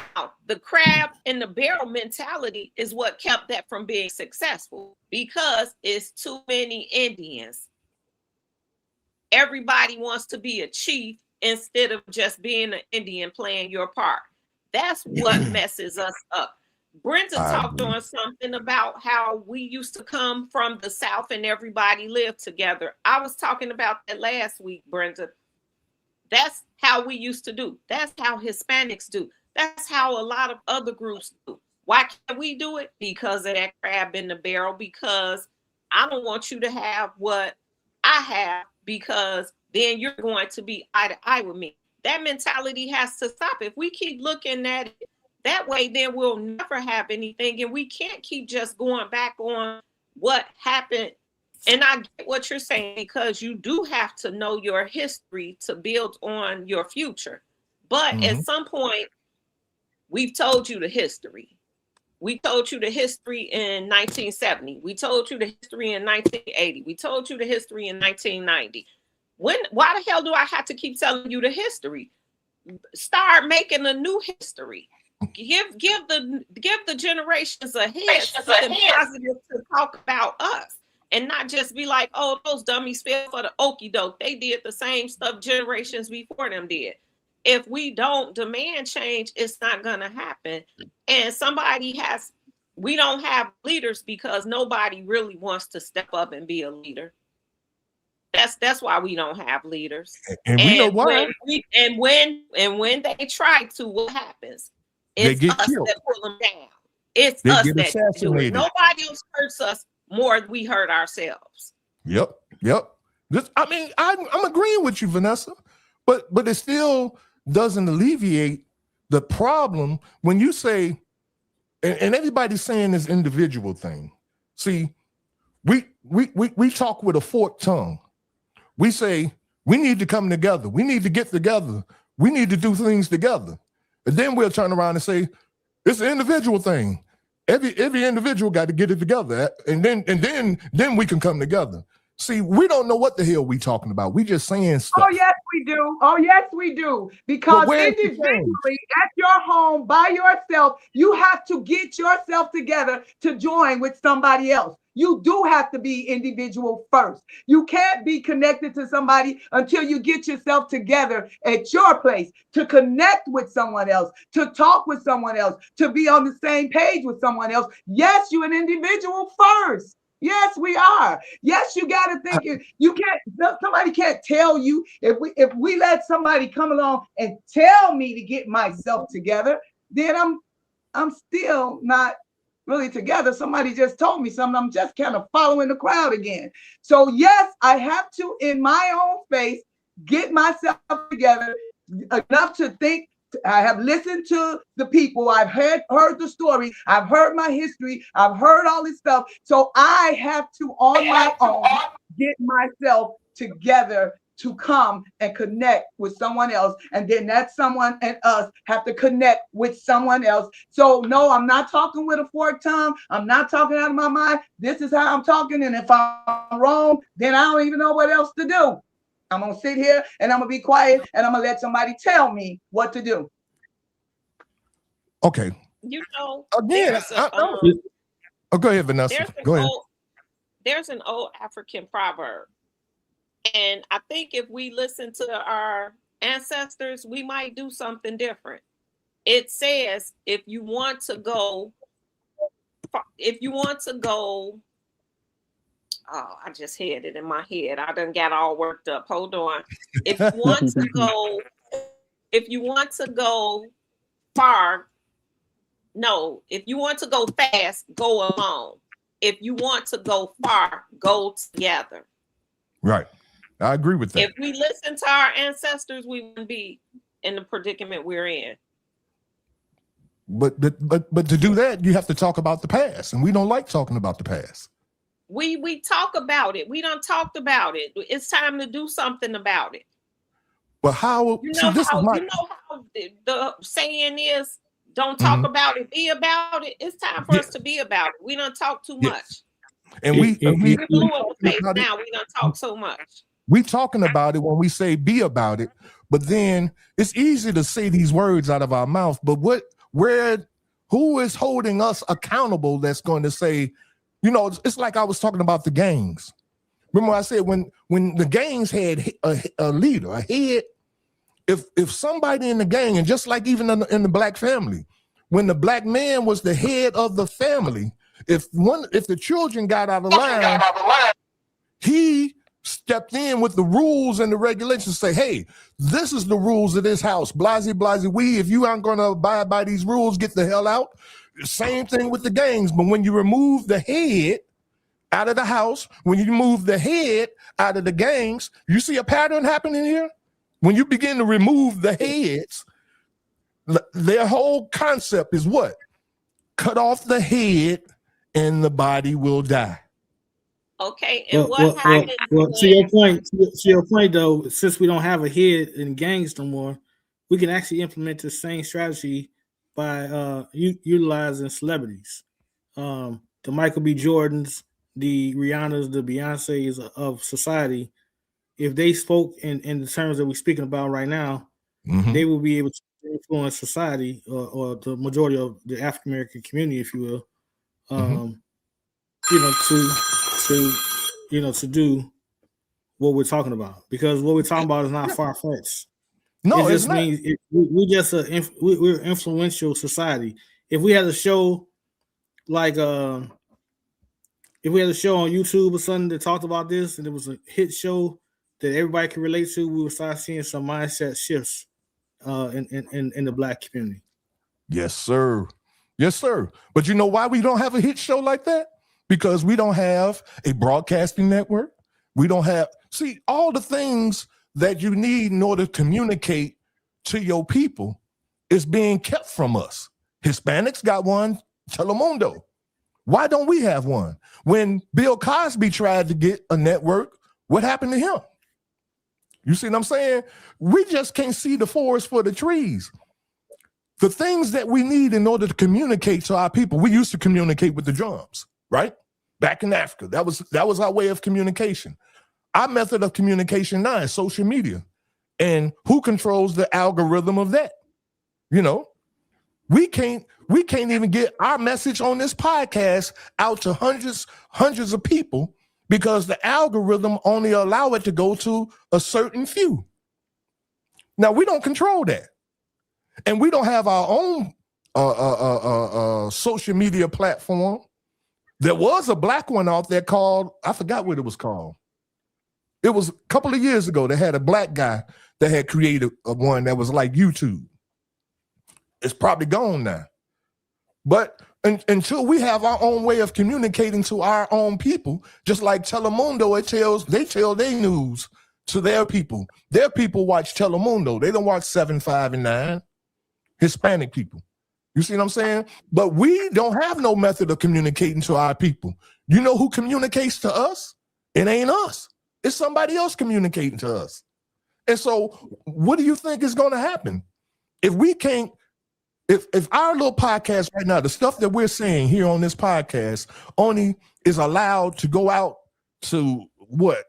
the crab in the barrel mentality is what kept that from being successful, because it's too many Indians. Everybody wants to be a chief instead of just being an Indian playing your part. That's what messes us up. Brenda talked on something about how we used to come from the South and everybody lived together. I was talking about that last week, Brenda. That's how we used to do. That's how Hispanics do. That's how a lot of other groups do. Why can't we do it? Because of that crab in the barrel, because I don't want you to have what I have, because then you're going to be eye to eye with me. That mentality has to stop. If we keep looking at it that way, then we'll never have anything. And we can't keep just going back on what happened. And I get what you're saying, because you do have to know your history to build on your future. But at some point, we've told you the history. We told you the history in 1970. We told you the history in 1980. We told you the history in 1990. Why the hell do I have to keep telling you the history? Start making a new history. Give the generations ahead something positive to talk about us, and not just be like, oh, those dummies fell for the okie doke. They did the same stuff generations before them did. If we don't demand change, it's not gonna happen. And we don't have leaders because nobody really wants to step up and be a leader. That's why we don't have leaders. And we know why. When they try to, what happens? It's us killed. that pull them down. It's They us get that do it. assassinated. Nobody else hurts us more than we hurt ourselves. Yep. I'm agreeing with you, Vanessa, but it still doesn't alleviate the problem when you say, and everybody's saying this individual thing. See, we talk with a forked tongue. We say we need to come together. We need to get together. We need to do things together. And then we'll turn around and say it's an individual thing. Every individual got to get it together, and then we can come together. See, we don't know what the hell we talking about. We just saying stuff. Oh, yes, we do. Oh, yes, we do. Because individually at your home by yourself, you have to get yourself together to join with somebody else. You do have to be individual first. You can't be connected to somebody until you get yourself together at your place to connect with someone else, to talk with someone else, to be on the same page with someone else. Yes, you're an individual first. Yes, we are. Yes, you got to think you can't. Somebody can't tell you if we let somebody come along and tell me to get myself together, then I'm still not really together. Somebody just told me something. I'm just kind of following the crowd again. So yes, I have to, in my own space, get myself together enough to think. I have listened to the people. I've heard the story. I've heard my history. I've heard all this stuff. So I have to, on my own, get myself together to come and connect with someone else. And then that someone and us have to connect with someone else. So no, I'm not talking with a forked tongue. I'm not talking out of my mind. This is how I'm talking. And if I'm wrong, then I don't even know what else to do. I'm going to sit here and I'm going to be quiet and I'm going to let somebody tell me what to do. Okay. You know, Again, go ahead, Vanessa. Go ahead. There's an old African proverb. And I think if we listen to our ancestors, we might do something different. It says, if you want to go, oh, I just had it in my head. I done got all worked up. Hold on. If you want to go far, no. If you want to go fast, go alone. If you want to go far, go together. Right. I agree with that. If we listen to our ancestors, we wouldn't be in the predicament we're in. But to do that, you have to talk about the past, and we don't like talking about the past. We talk about it. We done talked about it. It's time to do something about it. But how? You know how the saying is, don't talk about it, be about it. It's time for us to be about it. We done talk too much. And we now. We done talk so much. We talking about it when we say be about it, but then it's easy to say these words out of our mouth. But who is holding us accountable? That's going to say, it's like I was talking about the gangs. Remember I said when the gangs had a leader, a head. If somebody in the gang, and just like even in the black family, when the black man was the head of the family, if the children got out of line, he stepped in with the rules and the regulations. Say, hey, this is the rules of this house. Blasey, we. If you aren't going to abide by these rules, get the hell out. Same thing with the gangs. But when you remove the head out of the house, when you move the head out of the gangs, you see a pattern happening here. When you begin to remove the heads, their whole concept is what? Cut off the head and the body will die. Okay, and what happened? Well, to your point, though, since we don't have a head in gangs no more, we can actually implement the same strategy by utilizing celebrities. The Michael B. Jordans, the Rihannas, the Beyoncés of society. If they spoke in the terms that we're speaking about right now, they will be able to influence society or the majority of the African American community, if you will, to do what we're talking about. Because what we're talking about is not far fetched. No, it just means we're influential society. If we had a show like if we had a show on YouTube or something that talked about this, and it was a hit show that everybody can relate to, we would start seeing some mindset shifts in the black community. Yes, sir. Yes, sir. But you know why we don't have a hit show like that? Because we don't have a broadcasting network. We don't have, all the things that you need in order to communicate to your people is being kept from us. Hispanics got one, Telemundo. Why don't we have one? When Bill Cosby tried to get a network, what happened to him? You see what I'm saying? We just can't see the forest for the trees. The things that we need in order to communicate to our people, we used to communicate with the drums, right? Back in Africa, that was our way of communication. Our method of communication now is social media. And who controls the algorithm of that? We can't even get our message on this podcast out to hundreds of people because the algorithm only allow it to go to a certain few. Now, we don't control that. And we don't have our own social media platform. There was a black one out there called, I forgot what it was called. It was a couple of years ago. They had a black guy that had created one that was like YouTube. It's probably gone now. But until we have our own way of communicating to our own people, just like Telemundo, they tell their news to their people. Their people watch Telemundo. They don't watch 7, 5, and 9. Hispanic people. You see what I'm saying? But we don't have no method of communicating to our people. You know who communicates to us? It ain't us. It's somebody else communicating to us. And so what do you think is going to happen? If we can't, if our little podcast right now, the stuff that we're saying here on this podcast only is allowed to go out to what,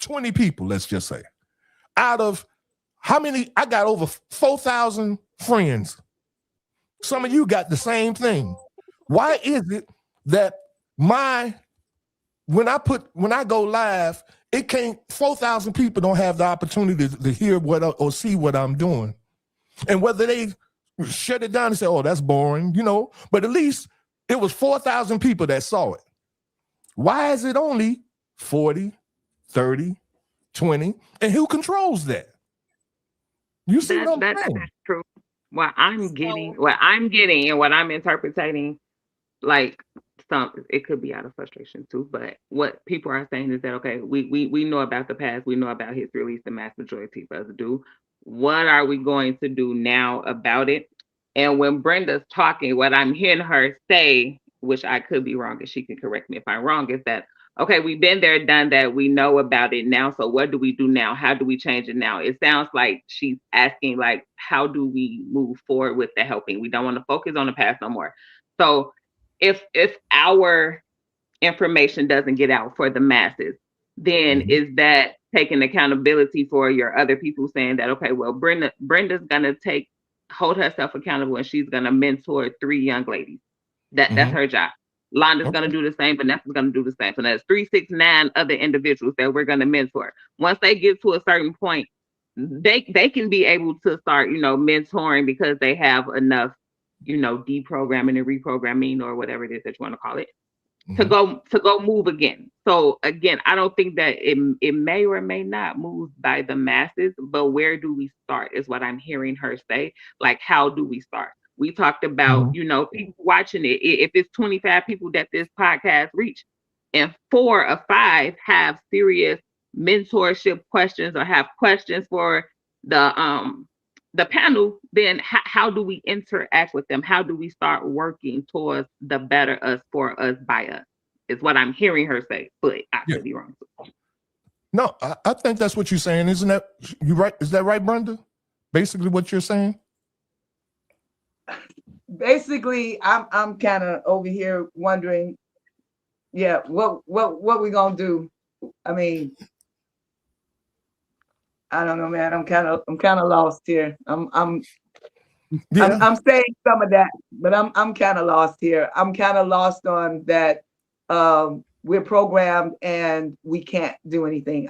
20 people, let's just say. Out of how many? I got over 4,000 friends. Some of you got the same thing. Why is it that when I go live, it can't, 4,000 people don't have the opportunity to hear or see what I'm doing? And whether they shut it down and say, oh, that's boring, but at least it was 4,000 people that saw it. Why is it only 40, 30, 20? And who controls that? You see what I'm saying? That's true. What I'm getting and what I'm interpreting, like it could be out of frustration too, but what people are saying is that, okay, we know about the past, we know about history, at least the mass majority of us do. What are we going to do now about it? And when Brenda's talking, what I'm hearing her say, which I could be wrong, and she can correct me if I'm wrong, is that, okay, we've been there, done that, we know about it now, so what do we do now? How do we change it now? It sounds like she's asking, like, how do we move forward with the helping? We don't want to focus on the past no more. So if our information doesn't get out for the masses, then is that taking accountability for your other people, saying that, okay, well, Brenda's gonna hold herself accountable, and she's gonna mentor 3 young ladies. That's her job. Londa's gonna do the same, Vanessa's gonna do the same. So that's 3, 6, 9 other individuals that we're gonna mentor. Once they get to a certain point, they can be able to start, mentoring, because they have enough, deprogramming and reprogramming, or whatever it is that you want to call it, to go move again. So again, I don't think that it may or may not move by the masses, but where do we start is what I'm hearing her say. Like, how do we start? We talked about, people watching it. If it's 25 people that this podcast reach, and 4 or 5 have serious mentorship questions or have questions for the panel, then how do we interact with them? How do we start working towards the better us, for us, by us? Is what I'm hearing her say, but I could be wrong. No, I think that's what you're saying. Isn't that you right? Is that right, Brenda? Basically what you're saying? Basically, I'm kind of over here wondering, what we gonna do? I mean, I don't know, man. I'm kind of lost here. I'm saying some of that, but I'm kind of lost here. I'm kind of lost on that. We're programmed and we can't do anything.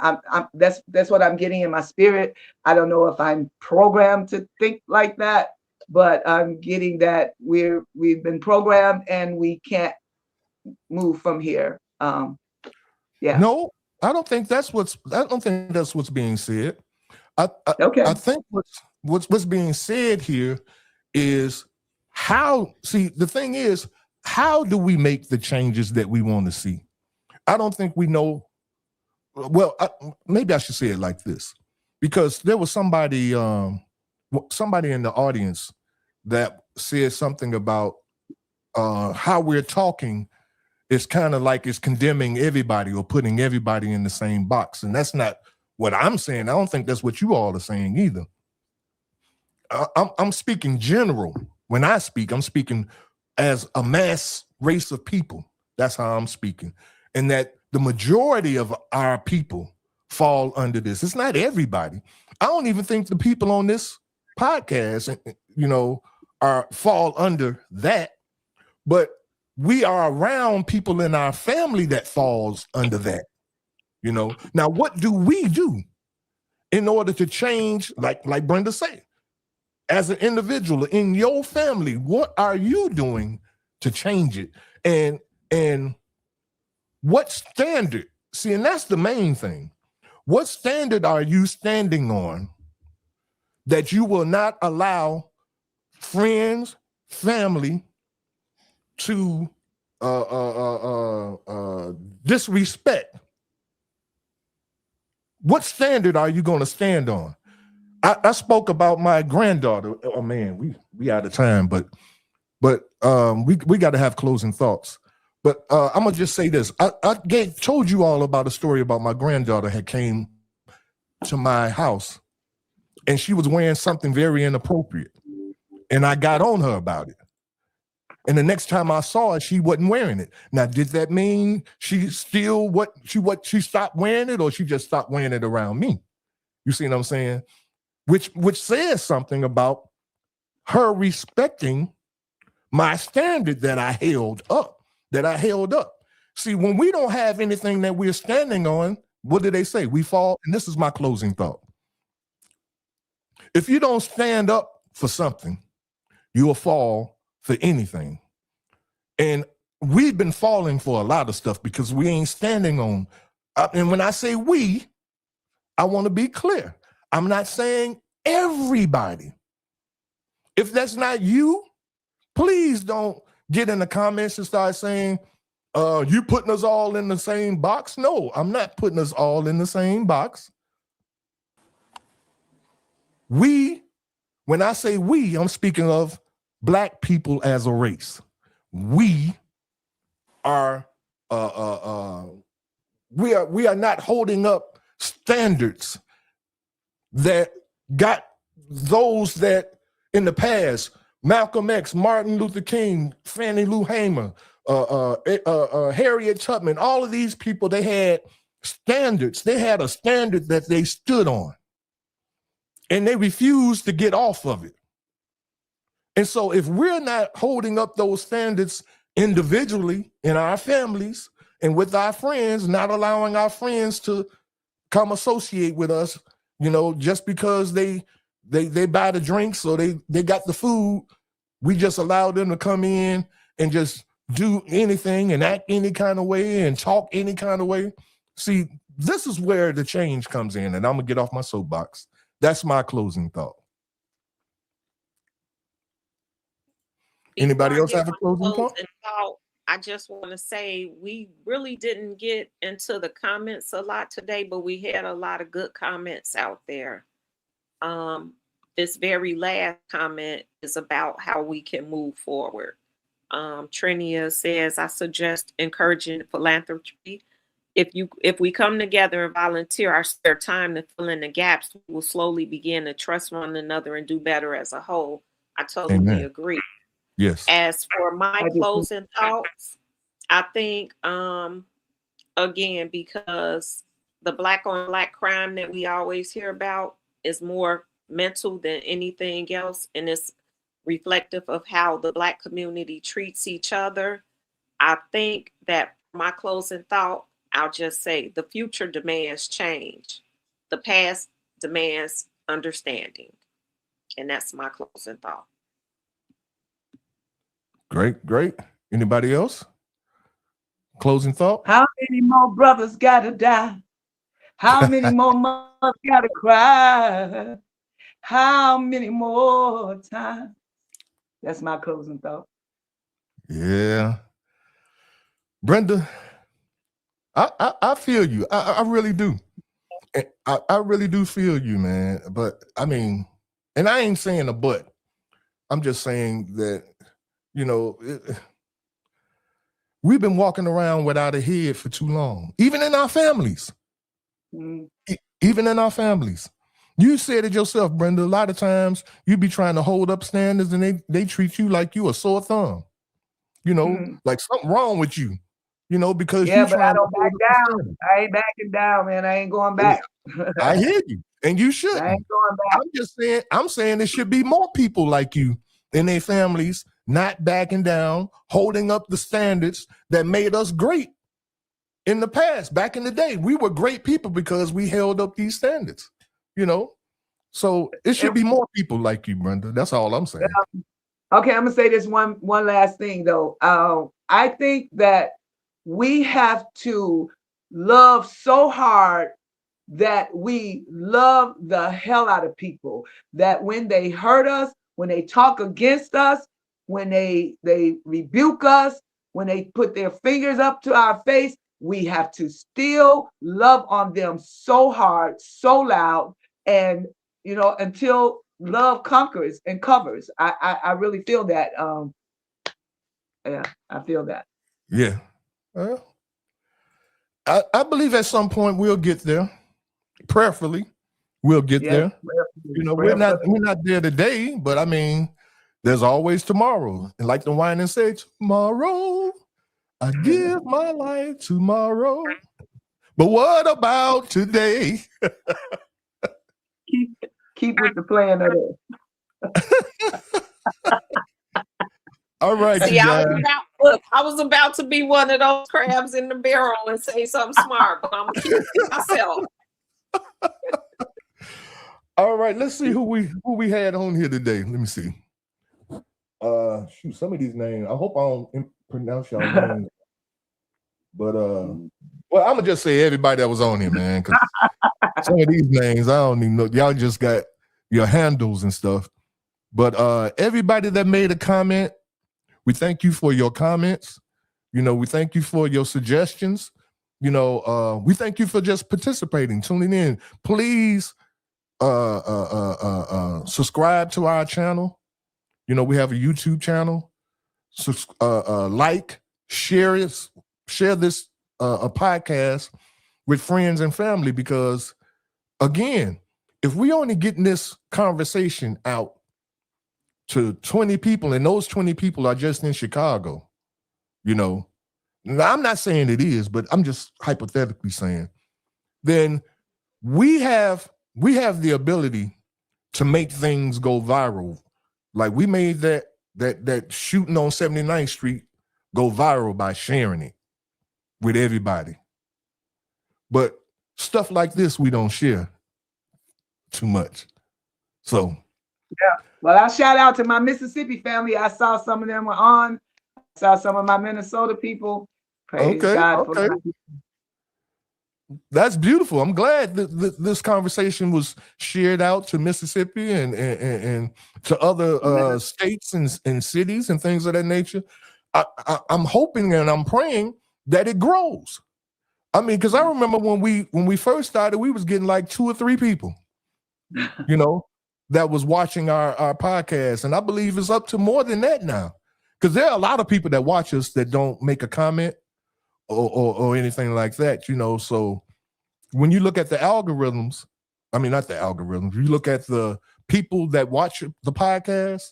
That's what I'm getting in my spirit. I don't know if I'm programmed to think like that, but I'm getting that we've been programmed and we can't move from here. No, I don't think that's what's being said. Okay. I think what's being said here is the thing is, how do we make the changes that we want to see? I don't think we know. Well, maybe I should say it like this, because there was somebody in the audience that said something about how we're talking is kind of like it's condemning everybody or putting everybody in the same box. And that's not what I'm saying. I don't think that's what you all are saying either. I'm speaking general. When I speak, I'm speaking as a mass race of people. That's how I'm speaking. And that the majority of our people fall under this. It's not everybody. I don't even think the people on this podcast, fall under that. But we are around people in our family that falls under that. Now, what do we do in order to change, like Brenda said, as an individual in your family? What are you doing to change it. And what standard? See, and that's the main thing. What standard are you standing on that you will not allow friends, family to disrespect? What standard are you going to stand on? I spoke about my granddaughter. Oh man, we out of time, but we got to have closing thoughts. But I'm gonna just say this. I told you all about a story about my granddaughter had came to my house, and she was wearing something very inappropriate, and I got on her about it. And the next time I saw her, she wasn't wearing it. Now, did that mean she still she stopped wearing it, or she just stopped wearing it around me? You see what I'm saying? Which says something about her respecting my standard that I held up. See, when we don't have anything that we're standing on, what do they say? We fall. And this is my closing thought. If you don't stand up for something, you will fall for anything. And we've been falling for a lot of stuff because we ain't standing on. And when I say we, I want to be clear. I'm not saying everybody. If that's not you, please don't get in the comments and start saying, you putting us all in the same box. No, I'm not putting us all in the same box. We, when I say we, I'm speaking of Black people as a race. We are we are not holding up standards that got those that in the past, Malcolm X, Martin Luther King, Fannie Lou Hamer, Harriet Tubman, all of these people, they had standards. They had a standard that they stood on, and they refused to get off of it. And so if we're not holding up those standards individually in our families and with our friends, not allowing our friends to come associate with us, just because they buy the drinks or they got the food, we just allow them to come in and just do anything and act any kind of way and talk any kind of way. See, this is where the change comes in, and I'm gonna get off my soapbox. That's my closing thought. Anybody else have a closing thought? I just want to say we really didn't get into the comments a lot today, but we had a lot of good comments out there. This very last comment is about how we can move forward. Trinia says, I suggest encouraging philanthropy. If we come together and volunteer our spare time to fill in the gaps, we will slowly begin to trust one another and do better as a whole. I totally agree. Yes. As for my closing thoughts, I think, again, because the Black on Black crime that we always hear about is more mental than anything else, and it's reflective of how the Black community treats each other. I think that my closing thought, I'll just say the future demands change. The past demands understanding. And that's my closing thought. Great. Anybody else? Closing thought? How many more brothers gotta die? How many more mothers gotta cry? How many more times? That's my closing thought. Yeah. Brenda, I feel you. I really do. I really do feel you, man. But I mean, and I ain't saying a but. I'm just saying that, we've been walking around without a head for too long, even in our families. Even in our families. You said it yourself, Brenda. A lot of times you be trying to hold up standards and they treat you like you a sore thumb. Like something wrong with you, because yeah, but I don't back down. I ain't backing down, man. I ain't going back. I hear you, and you shouldn't. I ain't going back. I'm saying there should be more people like you in their families, not backing down, holding up the standards that made us great in the past. Back in the day, we were great people because we held up these standards, So it should be more people like you, Brenda. That's all I'm saying. Okay, I'm gonna say this one last thing though. I think that we have to love so hard that we love the hell out of people. That when they hurt us, when they talk against us, when they rebuke us, when they put their fingers up to our face, we have to still love on them so hard, so loud, and until love conquers and covers. I really feel that. Yeah, I feel that. Yeah. Well, I believe at some point we'll get there. Prayerfully, we'll get there. We're not there today, but I mean, there's always tomorrow. And like the wine and say, tomorrow, I give my life tomorrow. But what about today? Keep with the plan of it. All right. See, I was about to be one of those crabs in the barrel and say something smart, but I'm gonna keep it to myself. All right, let's see who we had on here today. Let me see. Shoot, some of these names. I hope I don't pronounce y'all names. But well, I'm gonna just say everybody that was on here, man. Because some of these names I don't even know. Y'all just got your handles and stuff. But everybody that made a comment, we thank you for your comments. We thank you for your suggestions. We thank you for just participating, tuning in. Please subscribe to our channel. We have a YouTube channel. Like, share this a podcast with friends and family, because again, if we only getting this conversation out to 20 people, and those 20 people are just in Chicago, now, I'm not saying it is, but I'm just hypothetically saying, then we have the ability to make things go viral. Like we made that shooting on 79th Street go viral by sharing it with everybody. But stuff like this, we don't share too much. So yeah. Well, I'll shout out to my Mississippi family. I saw some of them were on. I saw some of my Minnesota people. Praise God. Okay. That's beautiful. I'm glad that this conversation was shared out to Mississippi and to other states and cities and things of that nature. I'm hoping and I'm praying that it grows. I mean, because I remember when we first started, we was getting like 2 or 3 people, that was watching our podcast. And I believe it's up to more than that now. Because there are a lot of people that watch us that don't make a comment or anything like that, So when you look at the algorithms, I mean, not the algorithms, you look at the people that watch the podcast,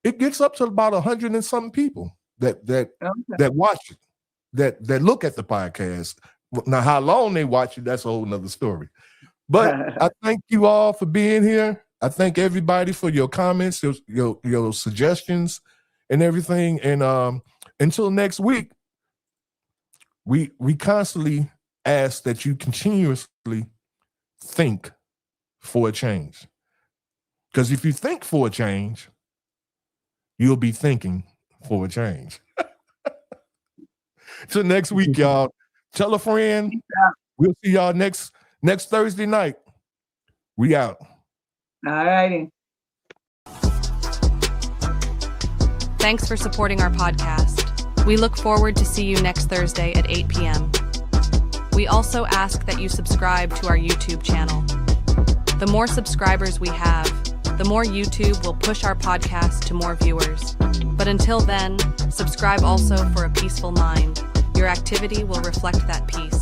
it gets up to about 100 and something people that watch it, that look at the podcast. Now, how long they watch it, that's a whole nother story. But I thank you all for being here. I thank everybody for your comments, your suggestions and everything. And until next week, we constantly ask that you continuously think for a change. Because if you think for a change, you'll be thinking for a change. Till next week, y'all. Tell a friend. We'll see y'all next Thursday night. We out. All righty. Thanks for supporting our podcast. We look forward to see you next Thursday at 8 p.m. We also ask that you subscribe to our YouTube channel. The more subscribers we have, the more YouTube will push our podcast to more viewers. But until then, subscribe also for a peaceful mind. Your activity will reflect that peace.